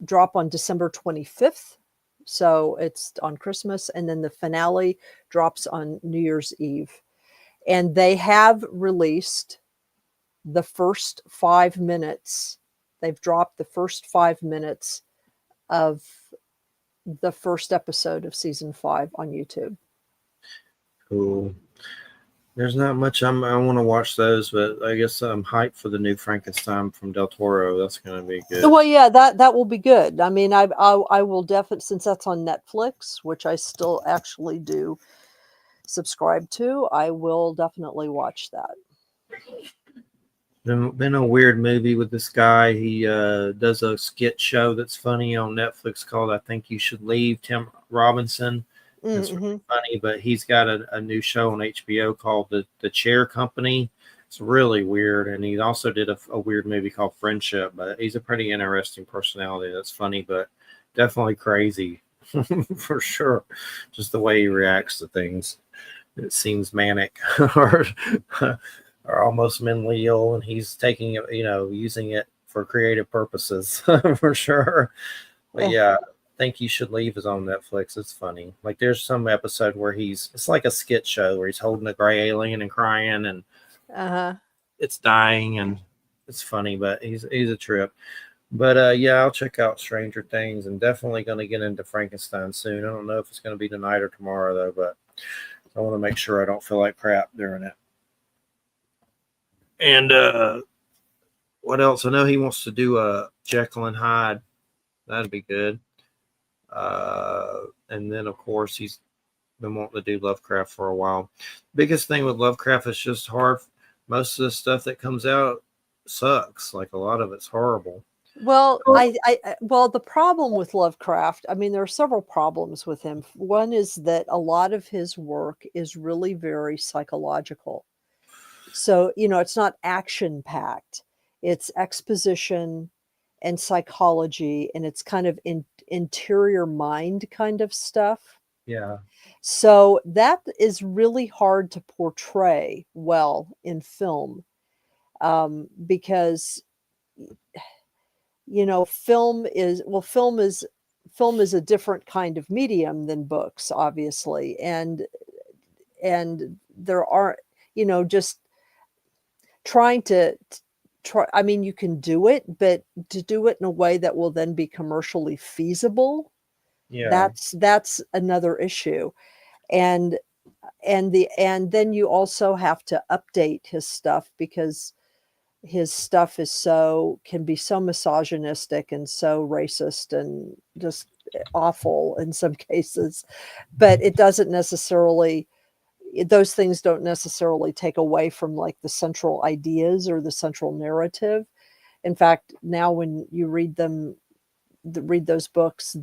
drop on December 25th. So it's on Christmas, and then the finale drops on New Year's Eve. And they have released the first 5 minutes. They've dropped the first 5 minutes of the first episode of season 5 on YouTube. Cool. There's not much I want to watch those, but I guess I'm hyped for the new Frankenstein from Del Toro. That's going to be good. Well, yeah, that will be good. I mean, I will definitely, since that's on Netflix, which I still actually do subscribe to, I will definitely watch that. Been a weird movie with this guy. He does a skit show that's funny on Netflix called "I Think You Should Leave." Tim Robinson. It's really funny, but he's got a new show on HBO called the Chair Company. It's really weird, and he also did a weird movie called Friendship. But he's a pretty interesting personality. That's funny, but definitely crazy for sure. Just the way he reacts to things, it seems manic or almost mentally ill, and he's taking it, using it for creative purposes for sure. But yeah, I think You Should Leave is on Netflix. It's funny. Like there's some episode where it's like a skit show where he's holding a gray alien and crying, and it's dying, and it's funny, but he's a trip. But yeah, I'll check out Stranger Things, and definitely going to get into Frankenstein soon. I don't know if it's going to be tonight or tomorrow though, but I want to make sure I don't feel like crap during it. And what else? I know he wants to do a Jekyll and Hyde. That'd be good. And then, of course, he's been wanting to do Lovecraft for a while. Biggest thing with Lovecraft is just hard. Most of the stuff that comes out sucks. Like a lot of it's horrible. Well, well, the problem with Lovecraft, I mean, there are several problems with him. One is that a lot of his work is really very psychological. So, it's not action packed. It's exposition and psychology, and it's kind of interior mind kind of stuff. Yeah. So that is really hard to portray well in film, because film is a different kind of medium than books, obviously, and there are, just trying to try. I mean, you can do it, but to do it in a way that will then be commercially feasible, Yeah. that's another issue. And then you also have to update his stuff, because his stuff can be so misogynistic and so racist and just awful in some cases, but those things don't necessarily take away from like the central ideas or the central narrative. In fact, now when you read those books,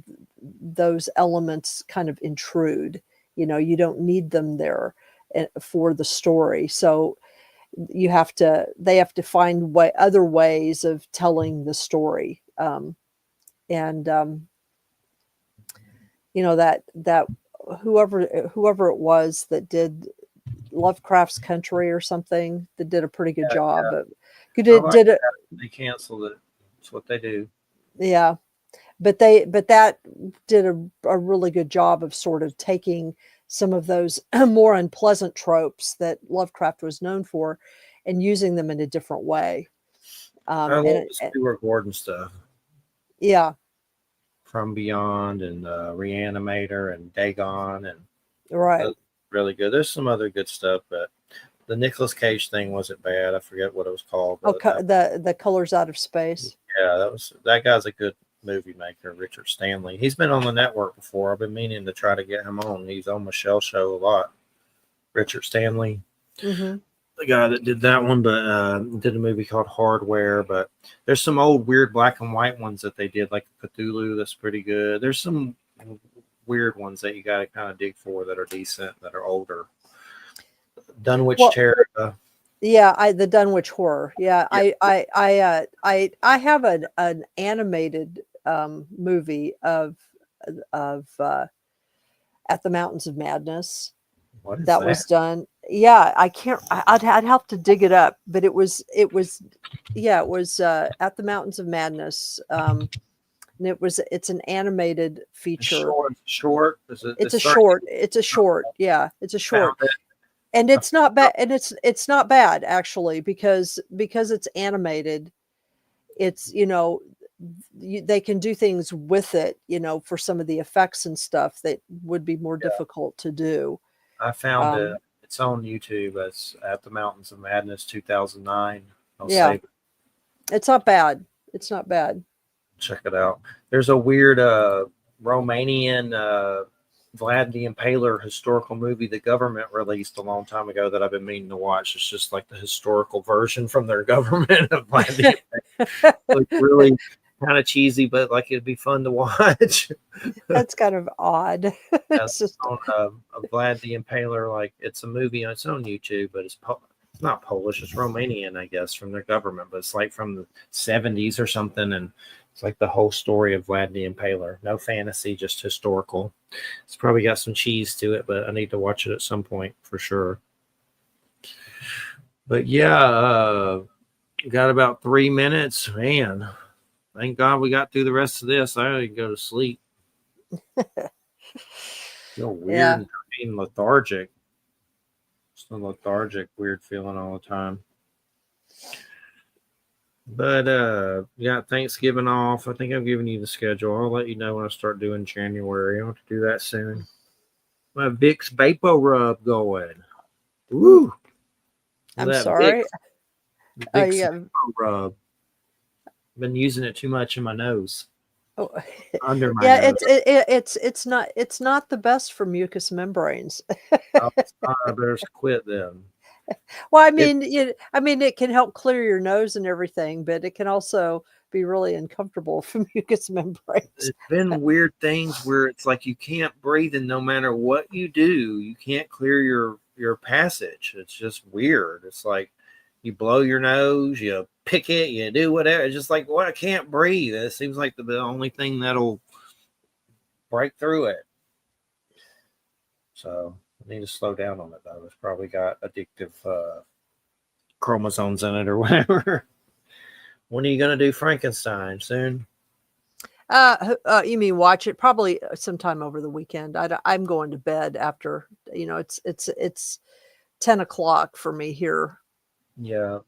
those elements kind of intrude. You don't need them there for the story. So they have to find other ways of telling the story. And that whoever it was that did Lovecraft's Country or something that did a pretty good job. But I did like did it, that. They canceled it. That's what they do. yeah. But that did a really good job of sort of taking some of those more unpleasant tropes that Lovecraft was known for and using them in a different way. I love And the Stuart Gordon stuff. yeah, From Beyond and Reanimator and Dagon and right. really good. There's some other good stuff, but the Nicolas Cage thing wasn't bad. I forget what it was called. Oh, But the Colors Out of Space. yeah, that guy's a good movie maker, Richard Stanley. He's been on the network before. I've been meaning to try to get him on. He's on Michelle's show a lot. Richard Stanley, Mm-hmm. the guy that did that one, but did a movie called Hardware. But there's some old weird black and white ones that they did, like Cthulhu. That's pretty good. There's some weird ones that you got to kind of dig for that are decent, that are older. Dunwich Terror. Yeah, the Dunwich Horror. Yeah, Yeah. I have an animated movie of At the Mountains of Madness What is that was done. Yeah, I can't. I'd have to dig it up, but it was At the Mountains of Madness. And it's an animated feature. Short. It's a short. It's a short. Yeah, it's a short. And it's not bad. And it's not bad actually because it's animated. It's they can do things with it, for some of the effects and stuff that would be more difficult to do. I found it. It's on YouTube. It's At the Mountains of Madness 2009. I'll save it. It's not bad. It's not bad. Check it out. There's a weird Romanian Vlad the Impaler historical movie the government released a long time ago that I've been meaning to watch. It's just like the historical version from their government of Vlad the Impaler. Like really kind of cheesy, but like it'd be fun to watch. That's kind of odd. It's just on Vlad the Impaler. Like it's a movie. It's on YouTube, but it's not Polish. It's Romanian, I guess, from their government, but it's like from the 70s or something, and it's like the whole story of Vlad the Impaler. No fantasy, just historical. It's probably got some cheese to it, but I need to watch it at some point for sure. But yeah, got about 3 minutes. Man, thank God we got through the rest of this. I gotta go to sleep. Feel weird and lethargic. Just a lethargic, weird feeling all the time. But got Thanksgiving off. I think I've given you the schedule. I'll let you know when I start doing January. I'll have to do that soon. My Vicks Vapo Rub going. Woo! I'm sorry. Vicks Vapo Rub. Been using it too much in my nose. Oh, under my nose. It's not the best for mucous membranes. I better quit then. Well, I mean, it can help clear your nose and everything, but it can also be really uncomfortable for mucous membranes. It's been weird things where it's like you can't breathe, and no matter what you do, you can't clear your passage. It's just weird. It's like you blow your nose, you pick it, you do whatever. It's just like, I can't breathe. It seems like the only thing that'll break through it. So I need to slow down on it, though. It's probably got addictive chromosomes in it or whatever. When are you going to do Frankenstein? Soon? You mean watch it? Probably sometime over the weekend. I'm going to bed after, it's 10 o'clock for me here. Yeah.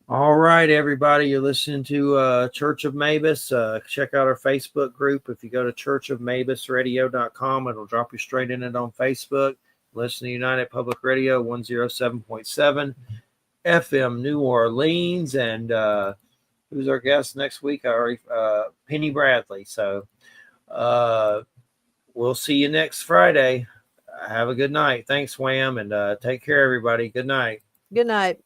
All right, everybody. You're listening to Church of Mabus. Check out our Facebook group. If you go to churchofmabusradio.com, it'll drop you straight in it on Facebook. Listen to United Public Radio 107.7 FM New Orleans. And who's our guest next week? Penny Bradley. So we'll see you next Friday. Have a good night. Thanks, Wham, and take care, everybody. Good night. Good night.